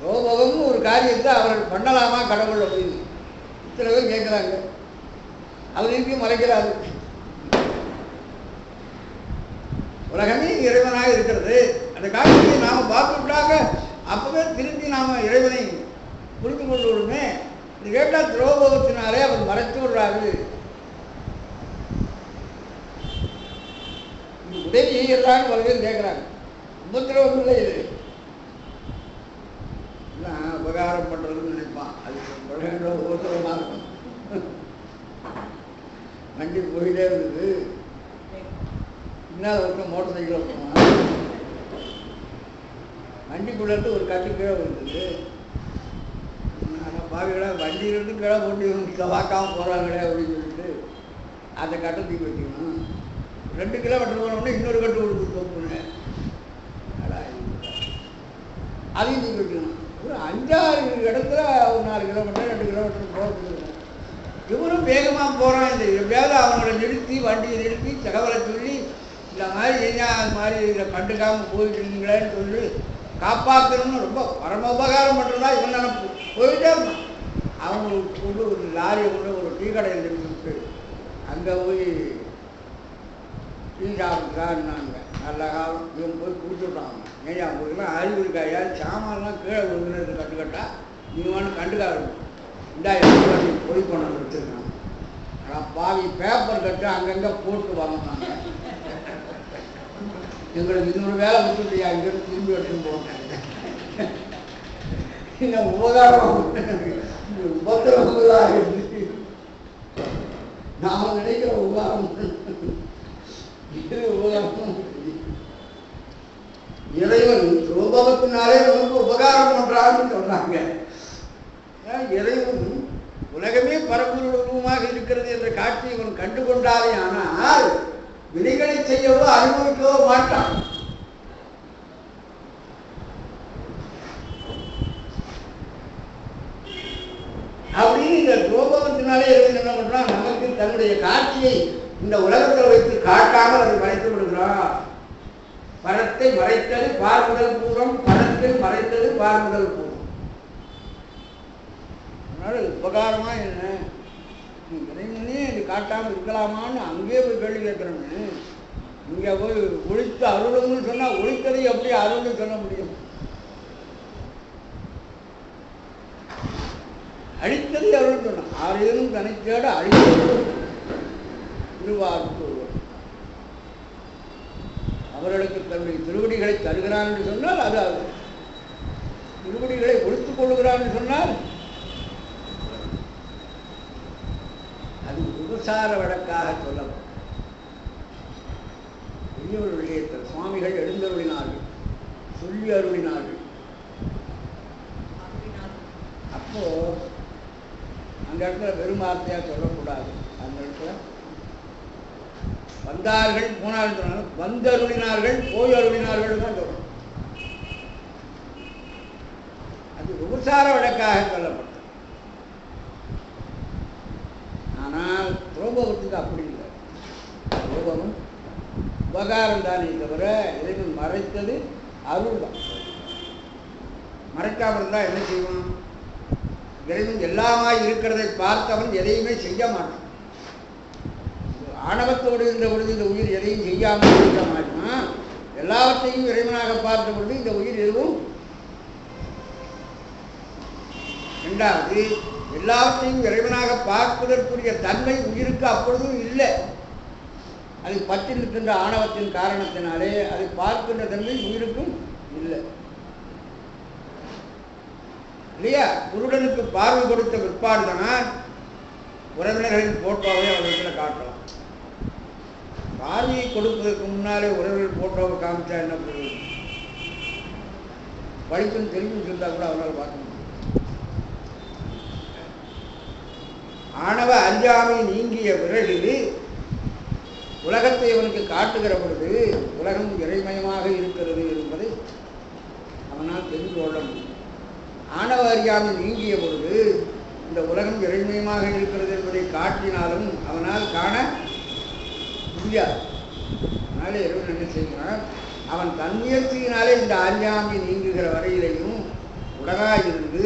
A: கோபம்னு ஒரு காரியத்தை அவர்கள் பண்ணலாமா கடவுள் அப்படின்னு இத்தனை பேர் கேட்குறாங்க. அவர் இருக்கு மறைக்கிறாரு. உலகமே இறைவனாக இருக்கிறது. அந்த காரியத்தை நாம் பார்த்துவிட்டாங்க, அப்பவே திரும்பி நாம் இறைவனை புரிந்து கொண்டு விடுமே. இது கேட்டால் துரோபத்தினாலே அவர் மறைத்து விடுறாரு. உதவி செய்யறான்னு பல பேர் கேட்குறாங்க. உபத்திரவம் இல்லை இது. உபகாரம் பண்ணுறதுன்னு நினைப்பான். அது உபத்திரமாக இருக்கும். வண்டி போயிட்டே இருந்தது. இன்னும் ஒருத்தர் மோட்டர் சைக்கிள் போவான். வண்டிக்குள்ளேருந்து ஒரு கட்டு கீழே வந்தது. ஆனால் பாவிகளா வண்டியிலேருந்து கீழே போட்டு வாக்காமல் போகிறாங்களே அப்படின்னு சொல்லிட்டு அந்த கட்டத்துக்கு வச்சுக்கணும். 2 கிலோமீட்டர் போனோம்னா இன்னொரு கட்டு கொடுத்து தோப்புங்க. அதையும் தூக்கி வைக்கணும். ஒரு 5-6 இடத்துல ஒரு 4 கிலோமீட்டர் 2 கிலோமீட்டர் போகிறது. இவரும் வேகமாக போகிறான். இந்த எப்படியாவது அவங்கள நிறுத்தி வண்டியை நிறுத்தி தகவலை சொல்லி இந்த மாதிரி ஏன்னா அது மாதிரி இதில் கண்டுக்காமல் போயிட்டு இருந்தீங்களேன்னு சொல்லி காப்பாற்றணும்னு ரொம்ப பரம உபகாரம் பண்ணுறதா இவன் நினைப்பு. போயிட்டே இருந்தான். அவங்களுக்கு கொண்டு ஒரு லாரியை கொண்டு ஒரு டீ கடையில் நிறுத்திவிட்டு அங்கே போய் டீ சாப்பிட்டாருன்னாங்க. நல்ல காலம் இவன் போய் குடிச்சுட்டாங்க. ஏன் அவங்களுக்குலாம் அறிவு இருக்காயா? சாமான்லாம் கீழே விழுந்துனது கட்டுக்கட்டா இவன் கண்டுக்காரு. இந்தா எப்படி பொய் பண்ண வச்சுருக்காங்க. ஆனால் பாவி பேப்பர் கட்டு அங்கங்கே போட்டு வாங்கினாங்க. எங்களுக்கு இன்னொரு வேலை விட்டுட்டியா இங்கிருந்து திரும்பி எடுத்துன்னு போட்டேன். இந்த உபகாரம் உபத்திரவங்களாக இருந்து நாம் நினைக்கிற உபகாரம் இது உபகாரம். இறைவன் ரூபத்தினாலே நமக்கு உபகாரம் பண்றான்னு சொன்னாங்க. இறைவன் உலகமே பரம்பூர்வமாக இருக்கிறது என்ற காட்சி இவன் கண்டுகொண்டாலே ஆனால் வினைகளை செய்யவோ அனுபவிக்கவோ மாட்டான். அப்படின்னு இந்த கோபத்தினாலே இறைவன் என்ன பண்றான்? நமக்கு தன்னுடைய காட்சியை இந்த உலகத்தில் வைத்து காட்டாமல் அதை மறைத்து விடுகிறான். பரத்தை மறைத்தது பார்முதல் பூர்வம், பரத்தில் மறைத்தது பார்முதல் பூர்வம். அதனால உபகாரமா என்ன இறைவனே இது காட்டாமல் இருக்கலாமான்னு அங்கே போய் கேள்வி கேட்கிறோன்னு இங்கே போய் ஒழித்து அருள்னு சொன்னால் ஒழித்ததை எப்படி அருள்னு சொல்ல முடியும்? அழித்ததை அருள்னு சொன்னான். ஆரையும் தனித்தேட அழித்தது திருவாரூர் ஒருவர். அவர்களுக்கு தன்னுடைய திருவடிகளை தருகிறான் என்று சொன்னால் அது அருள். திருவடிகளை ஒழித்துக் கொள்ளுகிறான் என்று சொன்னால் அது உபசார வழக்காக சொல்லப்படும். பெரியவர் விஷயத்தில் சுவாமிகள் எழுந்தருளினார்கள், சொல்லி அருளினார்கள். அப்போ அந்த இடத்துல வெறும் வார்த்தையா சொல்லக்கூடாது. அந்த இடத்துல வந்தார்கள் போனார்கள் சொன்னாலும் வந்து அருளினார்கள் போய் அருளினார்கள் தான் சொல்லணும். அது உபசார வழக்காக சொல்லப்படும். ஆனால் துரோபகத்துக்கு அப்படி இல்லை. துரோபகம் உபகாரம் தானே தவிர இறைவன் மறைத்தது அருள் தான். மறைக்காமல் இருந்தால் என்ன செய்வான்? இறைவன் எல்லாமாய் இருக்கிறதை பார்த்தவன் எதையுமே செய்ய மாட்டான். ஆணவத்தோடு இருந்த பொழுது இந்த உயிர் எதையும் செய்யாமல் இருக்க மாட்டான். எல்லாவற்றையும் இறைவனாக பார்த்த பொழுது இந்த உயிர் எதுவும் இரண்டாவது எல்லாவற்றையும் இறைவனாக பார்ப்பதற்குரிய தன்மை உயிருக்கு அப்பொழுதும் இல்லை. அதை பற்றி நிற்கின்ற ஆணவத்தின் காரணத்தினாலே அதை பார்க்கின்ற தன்மை உயிருக்கும் இல்லை இல்லையா? குருடனுக்கு பார்வை கொடுத்த பிற்பாடுதான் உறவினர்களின் போட்டோவை அவர்களிடத்தில் காட்டலாம். பார்வையை கொடுப்பதற்கு முன்னாலே உறவினர் போட்டோவை காமிச்சா என்ன பண்ணுவது? படிப்புன்னு தெரிஞ்சு வச்சிருந்தா கூட அவனால் பார்க்க முடியும். ஆணவ அஞ்சாமை நீங்கிய பிறகு உலகத்தை அவனுக்கு காட்டுகிற பொழுது உலகம் இறைமயமாக இருக்கிறது என்பதை அவனால் தெரிந்து கொள்ள முடியும். ஆணவ அறியாமை நீங்கிய பொழுது இந்த உலகம் இறைமயமாக இருக்கிறது என்பதை காட்டினாலும் அவனால் காண முடியாது. அதனால இறைவன் என்ன செய்கிறான்? அவன் தன் முயற்சியினாலே இந்த அறியாமை நீங்குகிற வரையிலையும் உலகாயிருந்து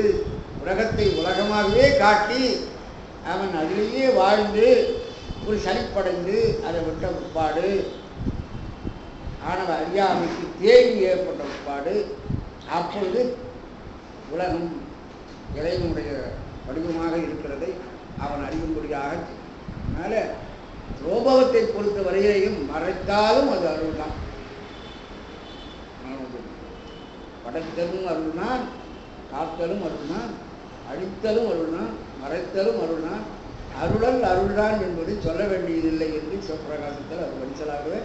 A: உலகத்தை உலகமாகவே காட்டி அவன் அதிலேயே வாழ்ந்து ஒரு சலிப்படைந்து அதை விட்ட பிற்பாடு ஆணவ அறியாமைக்கு தேவி ஏற்பட்ட பிற்பாடு அப்பொழுது உலகம் இறைவனுடைய வடிவமாக இருக்கிறதை அவன் அறியும்படியாக. அதனால ரோபவத்தை பொறுத்த வரையிலையும் மறைத்தாலும் அது அருள் தான். படைத்தலும் அருள்தான், காத்தலும் அருள்தான், அழித்தலும் அருள்தான், மறைத்தலும் அருள்தான். அருளல் அருள்தான் என்பதை சொல்ல வேண்டியதில்லை என்று சிவபிரகாசத்தில் அது வரிசலாகவே.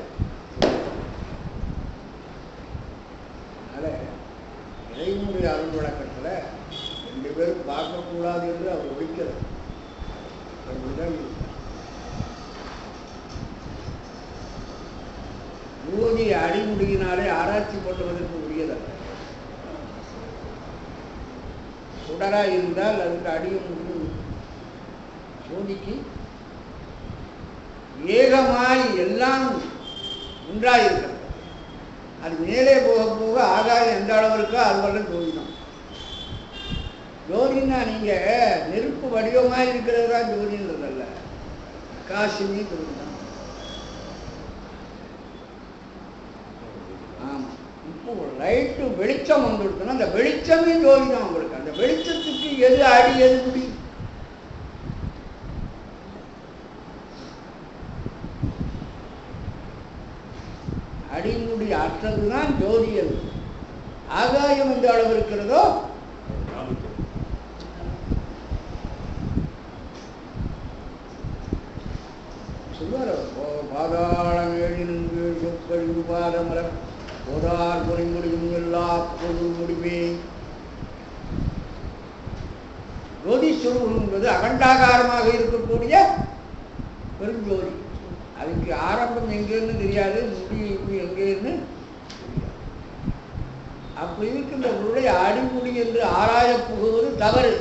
A: அதனால இறைவனுடைய அருள் வழக்கத்தில் ரெண்டு பேரும் பார்க்கக்கூடாது என்று அவர் ஒழிக்கிறார். யோகி அடிமுடியினாலே ஆராய்ச்சி பண்ணுவதற்கு உரியதல்ல. சுடரா இருந்தால் அதுக்கு அடியும் முடியும். ஜோதிக்கு ஏகமாய் எல்லாம் உண்டாயிருக்கிறது. அது மேலே போக போக ஆகாயம் எந்த அளவு இருக்கோ அது வரலாம் ஜோதி தான். ஜோதின்னா நீங்க நெருப்பு வடிவமாக இருக்கிறது தான் ஜோதின்றதல்ல, காசுமே ஜோதி தான். ஆமா, இப்போ லைட்டு வெளிச்சம் வந்துடுச்சுன்னா அந்த வெளிச்சமே ஜோதி தான் உங்களுக்கு. அந்த வெளிச்சத்துக்கு எது அடி எது முடி? அடிமுடி அற்றதுதான் ஜோதி. அது ஆகாயம் எந்த அளவு இருக்கிறதோ சொல்வார். பாதாளம் ஏழினுங்கு சொற்கழிவு பாதமலர் போதார் பொறி முடியும் எல்லா பொது முடிவே. ஜோதி சுரூபம் என்பது அகண்டாகாரமாக இருக்கக்கூடிய பெருஞ்சோதி. அதுக்கு ஆரம்பம் எங்கேன்னு தெரியாது, முடிவு எங்கேன்னு தெரியாது. அப்படி இருக்கின்ற பொருளை அடிமுடி என்று ஆராய புகுவது தவறு.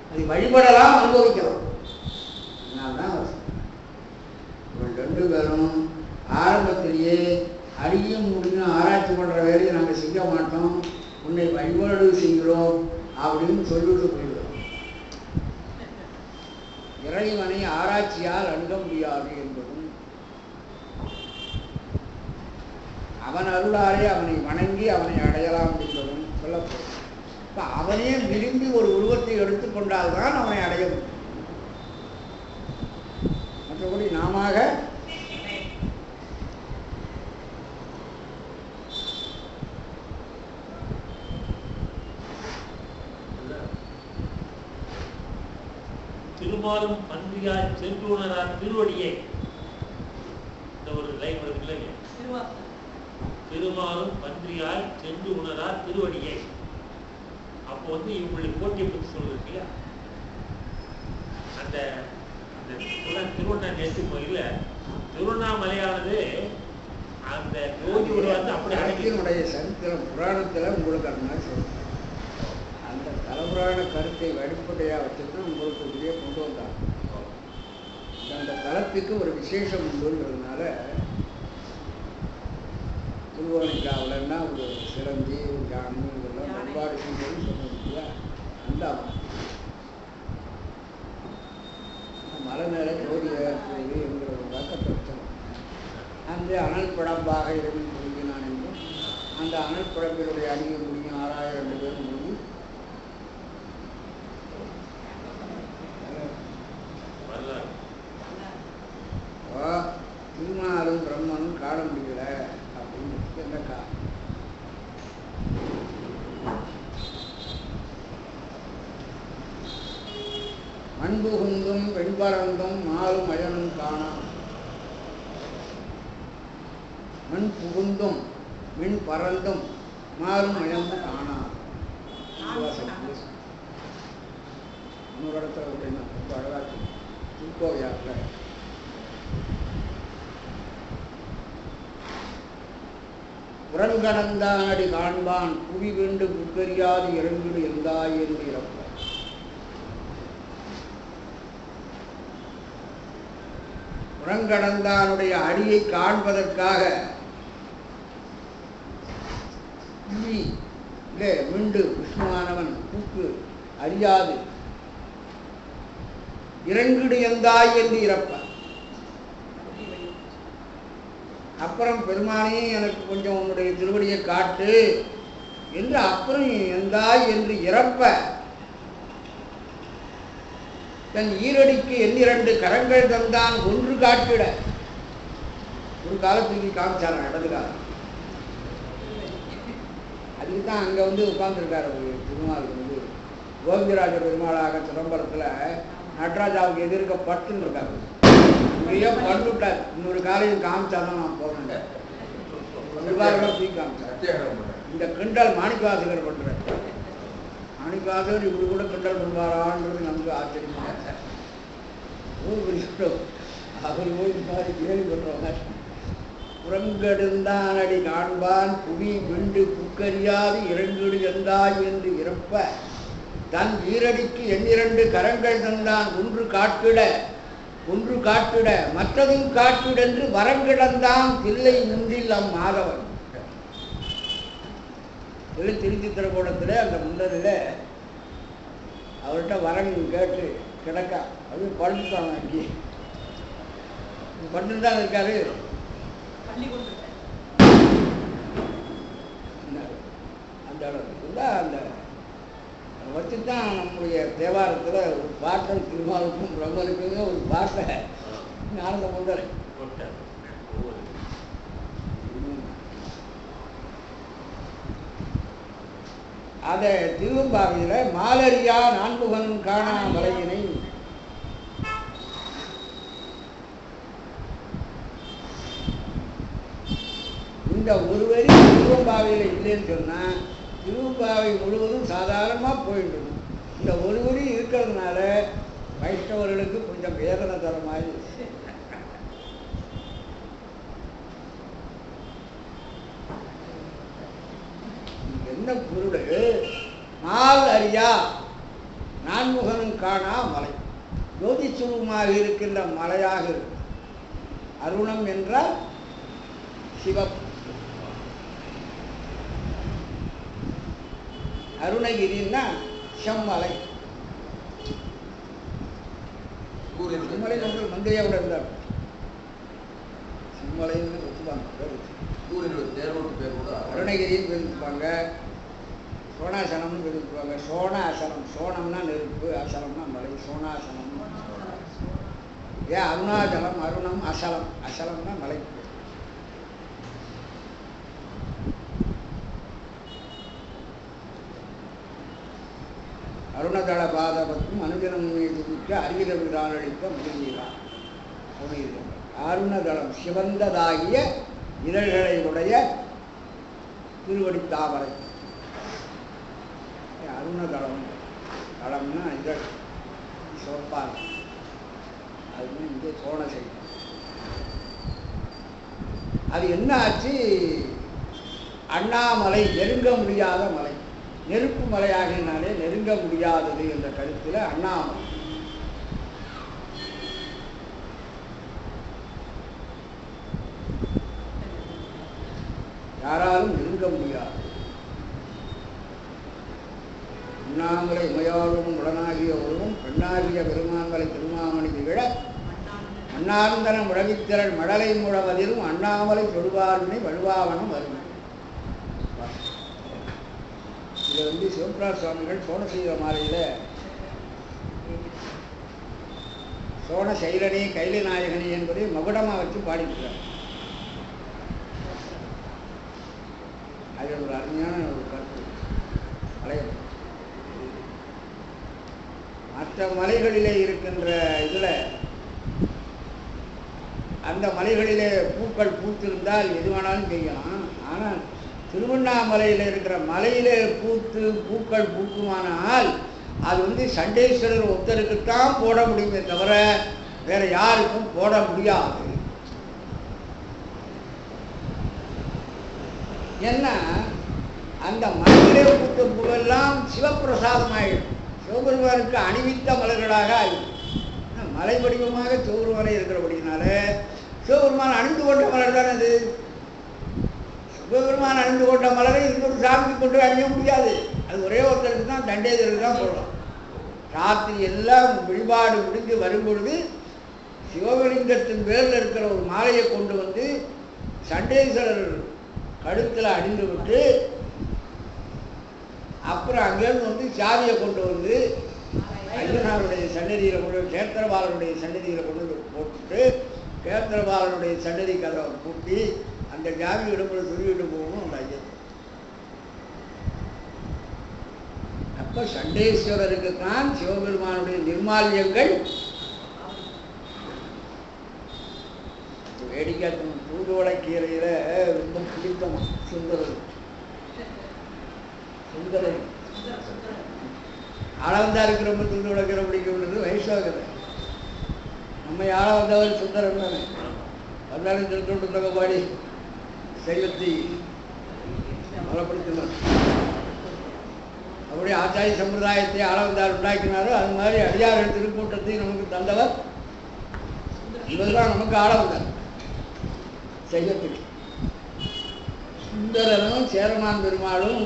A: அதை வழிபடலாம், அனுபவிக்கலாம். அதனால்தான் ரெண்டு பேரும் ஆரம்பத்திலேயே அடியும் முடியும் ஆராய்ச்சி பண்ணுற வேலையை நாங்கள் செய்ய மாட்டோம், உன்னை வழிபாடு செய்கிறோம் அப்படின்னு சொல்லிட்டு போயிடுவோம். இறைவனை ஆராய்ச்சியால் அணுக முடியாது என்பதும், அவன் அருளாலே அவனை வணங்கி அவனை அடையலாம் என்பதும் சொல்லப்படும். இப்போ அவனே விரும்பி ஒரு உருவத்தை எடுத்துக்கொண்டால்தான் அவனை அடைய முடியும். மற்றபடி நாம
D: திருமாலும் பன்றியாய் சென்றுணரார் திருவடியை, இந்த ஒரு லைன் வருது இல்லைங்க, திருமாலும் பன்றியாய் சென்று உணரார் திருவடியை. அப்போ வந்து இவங்களுடைய போட்டியை பற்றி சொல்றது இல்லையா? அந்த திருவண்ணாமலை கோயில திருவண்ணாமலையானது அந்த ஜோதி வந்து அப்படி
A: அடக்கினுடைய சரித்திரம் புராணத்துல உங்களுக்கு அந்த மாதிரி சொல்லுங்க. அந்த தலபுராண கருத்தை அடிப்படையாக வச்சுட்டு உங்களுக்கு வெளியே கொண்டு வந்தாங்க. அந்த தலத்துக்கு ஒரு விசேஷம் உண்டுங்கிறதுனால திருவோணிக்காவிலன்னா ஒரு சிலந்தி, ஒரு யானை, இதெல்லாம் வழிபாடு செய்யணும்னு சொன்னது இல்லையா? அந்த மலை மேலே ஜோதி ஏற்படுது என்கிற ஒரு வழக்கத்தை வச்சோம். அந்த அனல் படம்பாக இறைவன் முடிஞ்சினான் என்றும், அந்த அனல் படம்பினுடைய அணிய முடியும் 6000 பேர் முடியும். திருமாலும் பிரம்மனும் காண முடியல அப்படின்னு என்ன காரணம்? மண் புகுந்தும் வெண்பறந்தும் மாலும் அயனும் காணாம். மண் புகுந்தும் மின் பறந்தும் மாலும் அயனும் காணாம். இன்னொரு இடத்துல அப்படின்னா ரொம்ப அழகா திருக்கோவையாற்றில் புறங்கடந்தான் அடி காண்பான் புவி வேண்டு புக்கறியாது இறங்கிடு எந்தாய் என்று இறப்பார். புறங்கடந்தானுடைய அடியை காண்பதற்காக புவி இல்லை விண்டு விஷ்ணுவானவன் பூக்கு அறியாது இறங்கிடு எந்தாய் என்று இறப்பார். அப்புறம் பெருமானே எனக்கு கொஞ்சம் உன்னுடைய திருவடியை காட்டு என்று அப்புறம் எந்தாய் என்று இறப்ப தன் ஈரடிக்கு எண்ணிரண்டு கரங்கள் தந்தான் ஒன்று காட்டிட ஒரு காலத்துக்கு காமிச்சாரான், இடது காலம். அதுக்கு தான் அங்கே வந்து உட்கார்ந்துருக்காரு திருமால் வந்து கோவிந்தராஜ பெருமாளாக சிதம்பரத்தில் நடராஜாவுக்கு எதிர்க்க பட்டுன்னு இருக்காரு. இங்கேயோ பண்ணிவிட்டார். இன்னொரு காலையில் காமிச்சாதான் நான் போனேன். இந்த கிண்டல் மாணிக்கவாசகர் பண்றார். மாணிக்கவாசகர் இப்படி கூட கிண்டல் பண்ணுவாரான்றது நமக்கு ஆச்சரியமா. அவர் போய் இந்த மாதிரி கேள்வி பண்றவங்க. புறங்கெடுந்தான் அடி காண்பான் புவி விண்டு புக்கறியாது இறங்கிடு எந்தாய் என்று இறப்ப தன் ஈரடிக்கு எண்ணிரண்டு கரங்கள் தந்தான் ஒன்று காட்டிட மற்றதும் காட்டிடென்று வரங்கிடந்தான் தில்லை முன்றில் மாதவன். திருச்சித்திரக்கூடத்தில் அந்த முன்னரில் அவர்கிட்ட வரங்க கேட்டு கிடக்கா அது படுத்துட்டாங்க. அங்கே படுத்துட்டு தான் இருக்காரு. அந்த இடத்துல அந்த வச்சு தான் நம்முடைய தேவாரத்தில் ஒரு பாட்டை திருமாலுக்கும் பிரம்மனுக்குங்க ஒரு பாட்டை ஞானந்த முந்தர் அதை திருவம்பாவையில் மாலரியா நான்முகன் காணா மலையினை இந்த ஒரு வரி திருவம்பாவையில் இல்லைன்னு சொன்னால் திருவம்பாவை முழுவதும் சாதாரணமாக போயிட்டு இந்த ஒரு வரி இருக்கிறதுனால வைஷ்ணவர்களுக்கு கொஞ்சம் வேதனை தர மாதிரி. என்ன பொருள்? மால் அறியா நான்முகனும் காணா மலை, ஜோதிச்சுவமாக இருக்கின்ற மலையாக இருக்கு. அருணம் என்றால் சிவப்பு, அருணகிரின்னா செம்மலை. செம்மலை ஒன்று மங்கையோட இருந்தார். செம்மலைன்னு ஒத்துப்பாங்க. அருணகிரின்னு பேருப்பாங்க, சோனாசனம்னு பேருப்பாங்க. சோனாசனம், சோனம்னா நெருப்பு, அசலம்னா மலை. சோனாசனம். ஏன் அருணாச்சலம், அருணம், அசலம். அசலம்னா மலை. அருணதள பாதபத்தும் அனுஜனம் மீதுமிக்க அறிவிரவிதான் அளித்த முதலீரான். அருணதளம் சிவந்ததாகிய இதழ்களை உடைய திருவடி தாமரை. அருணதளம், தளம்னா இதழ் சிவப்பாக, அது இங்கே சோழ செய்யும். அது என்ன ஆச்சு? அண்ணாமலை, நெருங்க முடியாத மலை. நெருப்பு மலையாகினாலே நெருங்க முடியாதது என்ற கருத்தில் அண்ணாமலை. யாராலும் நெருங்க முடியாது. அண்ணாமலை உமையாளும் உடனாகிய ஒருவன் பெண்ணாகிய பெருமான்மலை திருமாமணி திகழ அண்ணாந்தனம் உழவித்திரள் மடலை முழவதிலும் அண்ணாமலை தொடுவார்வினை வலுவாவனம் வரும். இதை சிவபிராஜ் சுவாமிகள் சோனசீல மாலையில் சோன சைலனே கைலை நாயகனே என்பதை மகுடமாக வச்சு பாடிக்கிறார். அது ஒரு அருமையான ஒரு கருத்து. மலைகள் மற்ற மலைகளிலே இருக்கின்ற இதில் அந்த மலைகளிலே பூக்கள் பூத்திருந்தால் எது வேணாலும் செய்யலாம். ஆனால் திருவண்ணாமலையில் இருக்கிற மலையிலே பூக்கள் பூக்குமானால் அது சண்டேஸ்வரர் ஒருத்தருக்குத்தான் போட முடியுமே தவிர வேற யாருக்கும் போட முடியாது. ஏன்னா அந்த மலையிலே பூத்த பூவெல்லாம் சிவப்பிரசாதமாயிடும், சிவபெருமானுக்கு அணிவித்த மலர்களாக ஆகிடும். மலை வடிவமாக சிவபெருமானை இருக்கிறபடினால சிவபெருமான் அணிந்து கொண்ட மலர் தான் அது. சிவபெருமான் அணிந்து கொண்ட மலரை இன்னொரு சாமிக்கு கொண்டு அணிய முடியாது. அது ஒரே ஒருத்தருக்கு தான், தண்டேதருக்கு தான் போடலாம். ராத்திரி எல்லாம் வழிபாடு முடிந்து வரும்பொழுது சிவலிங்கத்தின் பேரில் இருக்கிற ஒரு மாலையை கொண்டு சண்டேஸ்வரர் கழுத்தில் அணிந்து விட்டு அப்புறம் அங்கேருந்து சாவியை கொண்டு ஐயனாருடைய சன்னதியில் கொண்டு கேத்திரபாலனுடைய சன்னதியில் கொண்டு போட்டுட்டு கேத்திரபாலனுடைய சன்னதி கதவை பூட்டி அந்த ஜாவி இடம்பெற சொல்லிவிட்டு போகணும் அந்த ஐயன். அப்போ சண்டேஸ்வரருக்கு தான் சிவபெருமானுடைய நிர்மால்யங்கள் வேடிக்கை. தூதுவளை கீரையில் ரொம்ப பிடித்தமா சுந்தரர் ஆளவந்தா இருக்கிறவங்க தூதுவளை கீரை பிடிக்க வைஷ்ணவ. நம்ம ஆள வந்தவர் சுந்தரன் தானே. வந்தாலும் திருத்தொண்டு பாடி சைவத்தை பலப்படுத்தினார். அவருடைய ஆச்சாரிய சம்பிரதாயத்தை ஆளவந்தார் உண்டாக்கினாரோ அது மாதிரி அடியார்கள் திருக்கூட்டத்தை நமக்கு தந்தவர் இவர்தான் நமக்கு ஆளவந்தார் செய்யத்துக்கு. சுந்தரனும் சேரமான் பெருமாளும்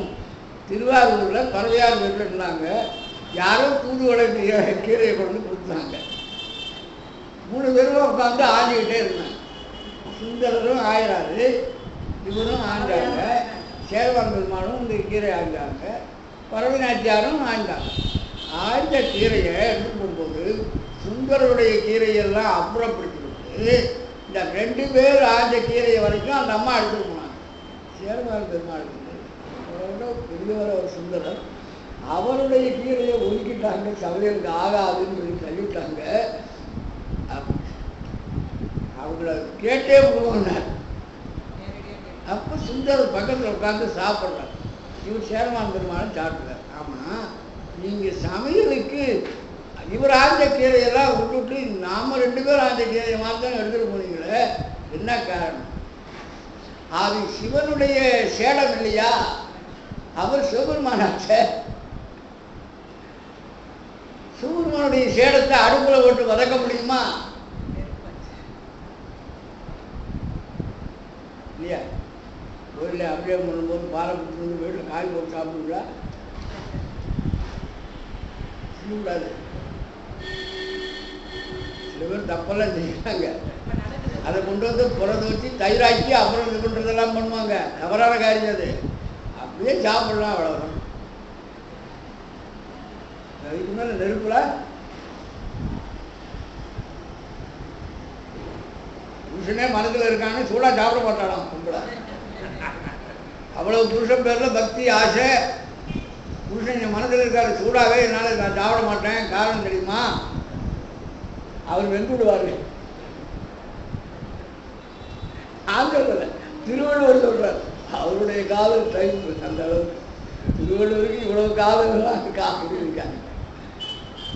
A: திருவாரூரில் பறவையார் வீட்டில் இருந்தாங்க. யாரோ தூதுவளை கீரையை கொண்டு கொடுத்தாங்க. 3 பேரும் உட்காந்து ஆஞ்சிக்கிட்டே இருந்தாங்க. சுந்தரரும் ஆயிராரு, இவரும் ஆண்டாங்க, சேரமான் பெருமாளும் இந்த கீரை ஆண்டாங்க, பறவை நாச்சியாரும் ஆண்டாங்க. ஆய்ந்த கீரையை எடுத்து போகும்போது சுந்தரருடைய கீரையெல்லாம் அப்புறப்படுத்திவிட்டு இந்த 2 பேர் ஆய்ந்த கீரையை வரைக்கும் அந்த அம்மா எடுத்துட்டு போனாங்க. சேரமான் பெருமாள் அவரோட பெரியவர் ஒரு சுந்தரர், அவருடைய கீரையை ஒதுக்கிட்டாங்க. சமையலுக்கு ஆகாதுன்னு சொல்லி தள்ளிவிட்டாங்க. அவங்கள கேட்டே விடுவாங்க. அப்போ சுந்தரர் பக்கத்தில் உட்காந்து சாப்பிட்றார். இவர் சேரமான் பெருமாளும் சாப்பிடுறார். ஆமாம், நீங்கள் சமையலுக்கு இவர் ஆஞ்ச கீரையெல்லாம் விட்டுட்டு நாம் 2 பேரும் ஆஞ்ச கீரையை மாத்திரம் எடுத்துகிட்டு போனீங்களே, என்ன காரணம்? அது சிவனுடைய சேடம் இல்லையா? அவர் சிவபெருமானாச்ச. சிவபெருமானுடைய சேடத்தை அடுப்புல போட்டு வதக்க முடியுமா? இல்லையா? கோயிலில் அபிஷேகம் பண்ணும்போது பாலை கொடுத்து வந்து வீட்டில் காய் போட்டு சாப்பிடுங்களா? செய்யக்கூடாது. சில பேர் தப்பெல்லாம் செய்யறாங்க. அதை கொண்டு வந்து புறத்தை வச்சு தயிராக்கி அப்புறம் இது பண்ணுறதெல்லாம் பண்ணுவாங்க. தவறான காரியம் அது. அப்படியே சாப்பிடலாம், அவ்வளோதான். அதுக்கு மேலே நெருப்புல புருஷனே மனதில் இருக்கான்னு சூடாக சாப்பிட மாட்டாளாம் கும்பல. அவ்வளவு புருஷன் பேரில் பக்தி ஆசை. புருஷன் என் மனதில் இருக்காரு, சூடாகவே என்னால் நான் சாப்பிட மாட்டேன். காரணம் தெரியுமா? அவர் வெந்து விடுவாரு. ஆங்கில திருவள்ளுவர் சொல்றார், அவருடைய காதல் டைம் அந்த அளவுக்கு. திருவள்ளுவருக்கு இவ்வளவு காதல்கள்லாம் காதல் இருக்காங்க.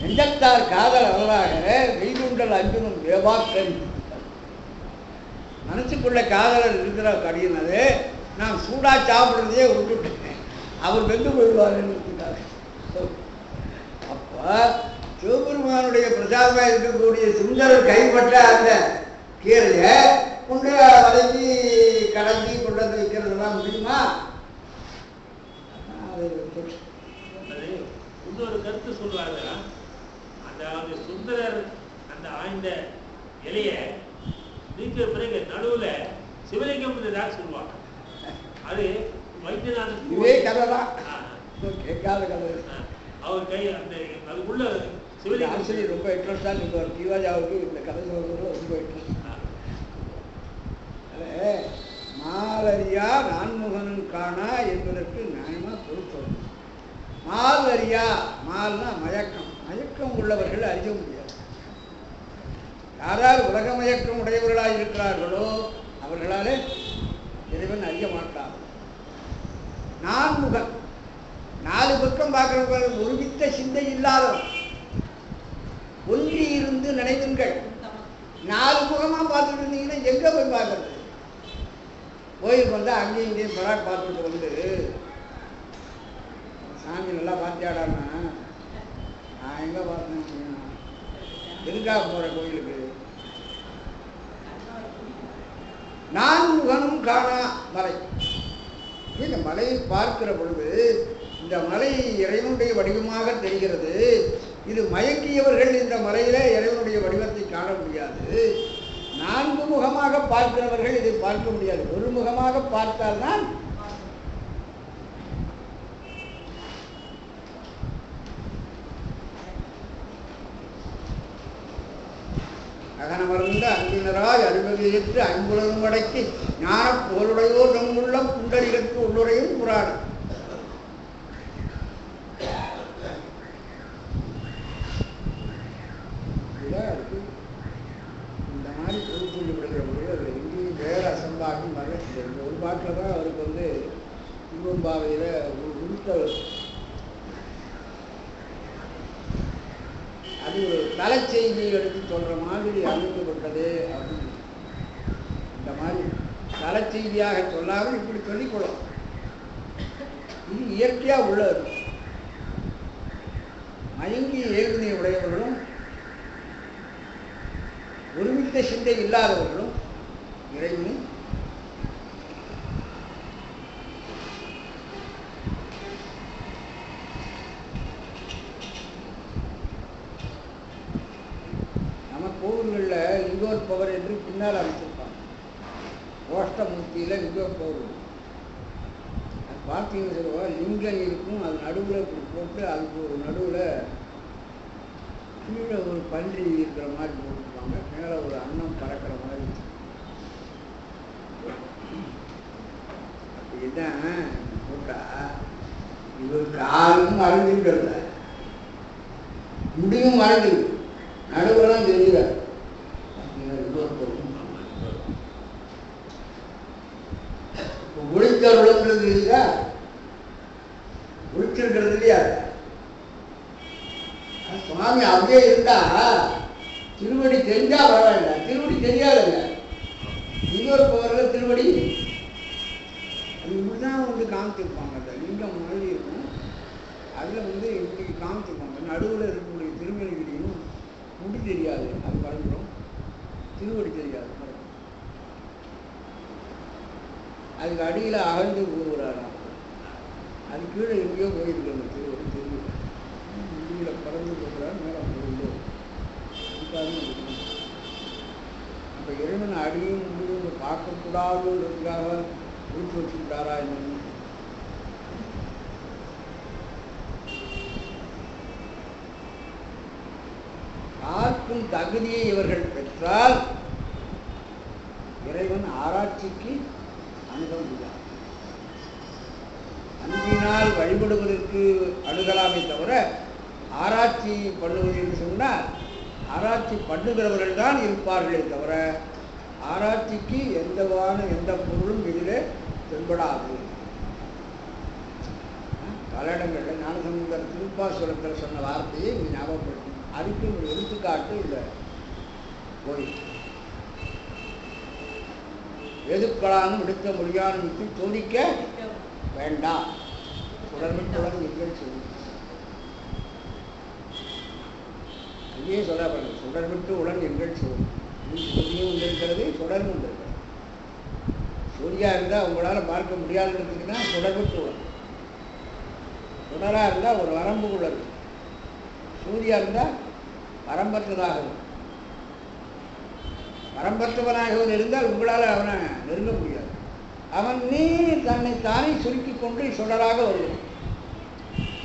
A: நெஞ்சத்தார் காதல் அவராக வெய்துண்டல் அஞ்சுனும் வேவாக்கன். மனசுக்குள்ள காதலர் இருக்கிற கடினது நான் சூடா சாப்பிட்றதையே விட்டுட்டேன், அவர் வெந்து போயிடுவாருன்னு இருக்காரு. அப்போ சிவபெருமானுடைய பிரசாதமாக இருக்கக்கூடிய சுந்தரர் கைப்பட்ட அந்த கீரையை கொண்டு வதக்கி கலந்து கொண்டு வந்து வைக்கிறதெல்லாம் முடியுமா?
D: இன்னொரு கருத்து சொல்லுவாங்க. அந்த சுந்தரர் அந்த ஆய்ந்த இலைய நீக்கிற பிறகு நடுவுல சிவலிங்கம் சொல்லுவாங்க. அது வைத்தியநாதன்
A: இதே கதை தான், கேட்காத கதை.
D: அவர் கை அந்த அதுக்குள்ள சிவலிங்கம்
A: ஆசிரியர் ரொம்ப இன்ட்ரெஸ்டாக சொல்லுவார். தீவாஜாவுக்கு இந்த கதை சொல்றது ரொம்ப இன்ட்ரெஸ்ட். மாலரியா நான்முகனும் காணா என்பதற்கு நியாயமா பொருள் சொல்லணும். மாலரியா, மால்னா மயக்கம், மயக்கம் உள்ளவர்கள் அறிய முடியாது. யாரால் உலக மயக்கம் உடையவர்களாக இருக்கிறார்களோ அவர்களாலே இறைவன் அறிய மாட்டார். நான்முகன், 4 பக்கம் பார்க்கிறவர்கள் ஒருமித்த சிந்தை இல்லாதவன். ஒன்றி இருந்து நினைவுங்கள். 4 முகமா பார்த்துட்டு இருந்தீங்கன்னா எங்க போய் பார்க்கறது? கோயிலுக்கு வந்தால் அங்கேயும் இங்கேயும் பராக் பார்த்துட்டு வந்து சாமி நல்லா பார்த்தியாடான்னா நான் எங்கே பார்த்தேன், எதுக்காக போகிற கோயிலுக்கு? நான்முகனும் காணா மலை. இந்த மலையை பார்க்கிற பொழுது இந்த மலை இறைவனுடைய வடிவமாக தெரிகிறது. இது மயக்கியவர்கள் இந்த மலையில இறைவனுடைய வடிவத்தை காண முடியாது. 4 முகமாக பார்க்கிறவர்கள் இதை பார்க்க முடியாது. ஒரு முகமாக பார்த்தால்தான் அகனமர்ந்த அன்பினராய் அறிவகையற்று அன்புலகம் அடக்கி ஞான போருடையோர் நம்முள்ள புண்டரிகற்கு உள்ளுரையும் புராணம். இந்த மாதிரி பொருள் சொல்லி விடுகிற பொழுது அது எங்கேயும் வேற அசம்பாகம் வர இந்த ஒரு பாட்டில் தான் அவருக்கு வந்து திருவம்பாவையில் ஒரு உருட்ட அது ஒரு தலைச்செய்தியை எடுத்து சொல்கிற மாதிரி அமைக்கப்பட்டது அப்படின்னு. இந்த மாதிரி தலைச்செய்தியாக சொல்லாமல் இப்படி சொல்லிக்கொள்ளும். இது இயற்கையாக உள்ளது. மயங்கிய இயல்பினை உடையவர்களும் ஒருமித்த சிந்தை இல்லாதவர்களும் இறைவனை நம்ம கோவில்களில் லிங்கோத்பவர் என்று பின்னால் அமைச்சிருப்பாங்க. கோஷ்டமூர்த்தியில் லிங்கோத்பவர் அது பார்த்தீங்கன்னு சொல்லுவோம். லிங்கம் இருக்கும், அது நடுவில் போட்டு அதுக்கு ஒரு நடுவில் கீழே ஒரு பன்றி இருக்கிற மாதிரி போட்டுருப்பாங்க, மேலே ஒரு அன்னம் பறக்கிற மாதிரி. அப்படிதான் போட்டா இவருக்கு ஆளும் மறந்துருக்கிறத முடியும் மறந்து நடுவெல்லாம் தெரியுறாரு. ஒளித்தருளம்ன்றது இல்லையா, ஒளிச்சிருக்கிறது இல்லையா. சுவாமி அப்படியே இருந்தா திருவடி தெரிஞ்சா பரவாயில்ல, திருவடி தெரியாதுங்க. இன்னொரு பவரில் திருவடி அது இப்படிதான் காமிச்சிருப்பாங்க. அந்த லிங்கம் மாதிரி இருக்கும், அதில் இப்படி காமிச்சிருப்பாங்க. நடுவில் இருக்கக்கூடிய திருமணிகளையும் முடி தெரியாது, அது மறந்துடும். திருவடி தெரியாது, மறந்துடும். அதுக்கு அடியில் அகழ்ந்து கூறுகிறாராம். அது கீழே எங்கேயோ போயிருக்கு அந்த திருவடி தெரியும். முடிவில் பறந்து போகிறார், மேலே போயிட்டு அப்போ இறைவன் அடியும் முடியும் பார்க்கக்கூடாதுன்றதுக்காக ஊற்றி வச்சுக்கிட்டாரா என்னன்னு பார்க்கும் தகுதியை இவர்கள் பெற்றால் இறைவன் ஆராய்ச்சிக்கு அணுக முடியாது. அன்பினால் வழிபடுவதற்கு அணுகலாமே தவிர ஆராய்ச்சி பண்ணுவது என்று சொன்னால் ஆராய்ச்சி பண்ணுகிறவர்கள் தான் இருப்பார்களே தவிர ஆராய்ச்சிக்கு எந்த பொருளும் இதிலே தென்படாது. பல இடங்களில் ஞானசம்பந்தர் திருப்பாசுரத்தில் சொன்ன வார்த்தையை இங்கே ஞாபகப்படுத்தும். அதுக்கு ஒரு எடுத்துக்காட்டு இல்லை. கோயில் எதுக்களானும் எடுக்க முடியாத சோதிக்க வேண்டாம், தொடர்புடன் நீங்கள் சொல்லி அங்கேயே சொல்லப்படுது. சுடர்விட்டு உடன் எங்கள் சோதி சோதியும் இருக்கிறது, சுடரும் இருக்கிறது. சூரியா இருந்தால் உங்களால் பார்க்க முடியாதுன்றதுக்குன்னா சுடர்விட்டு உடன். சுடராக இருந்தால் ஒரு வரம்புக்குள்ள இருக்கும், சூரியா இருந்தால் வரம்பற்றதாக இருக்கும். வரம்பற்றவனாக இருந்தால் உங்களால் அவனை நெருங்க முடியாது. அவன் தன்னை தானே சுருக்கி கொண்டு சுடராக வருகிறான்,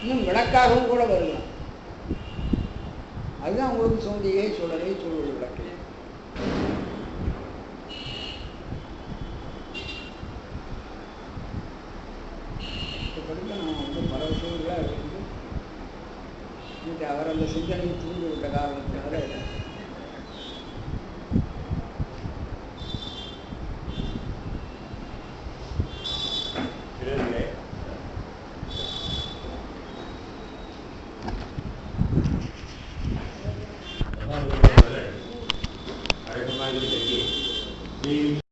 A: இன்னும் விளக்காகவும் கூட வருகிறான். அதுதான் உங்களுக்கு சோதியை சுடரை சொல்வது விளக்கு. படிக்க நான் பல விஷயங்களாக இருந்து இன்னைக்கு அவர் அந்த சிந்தனையை தூண்டி விட்ட காரணத்தினால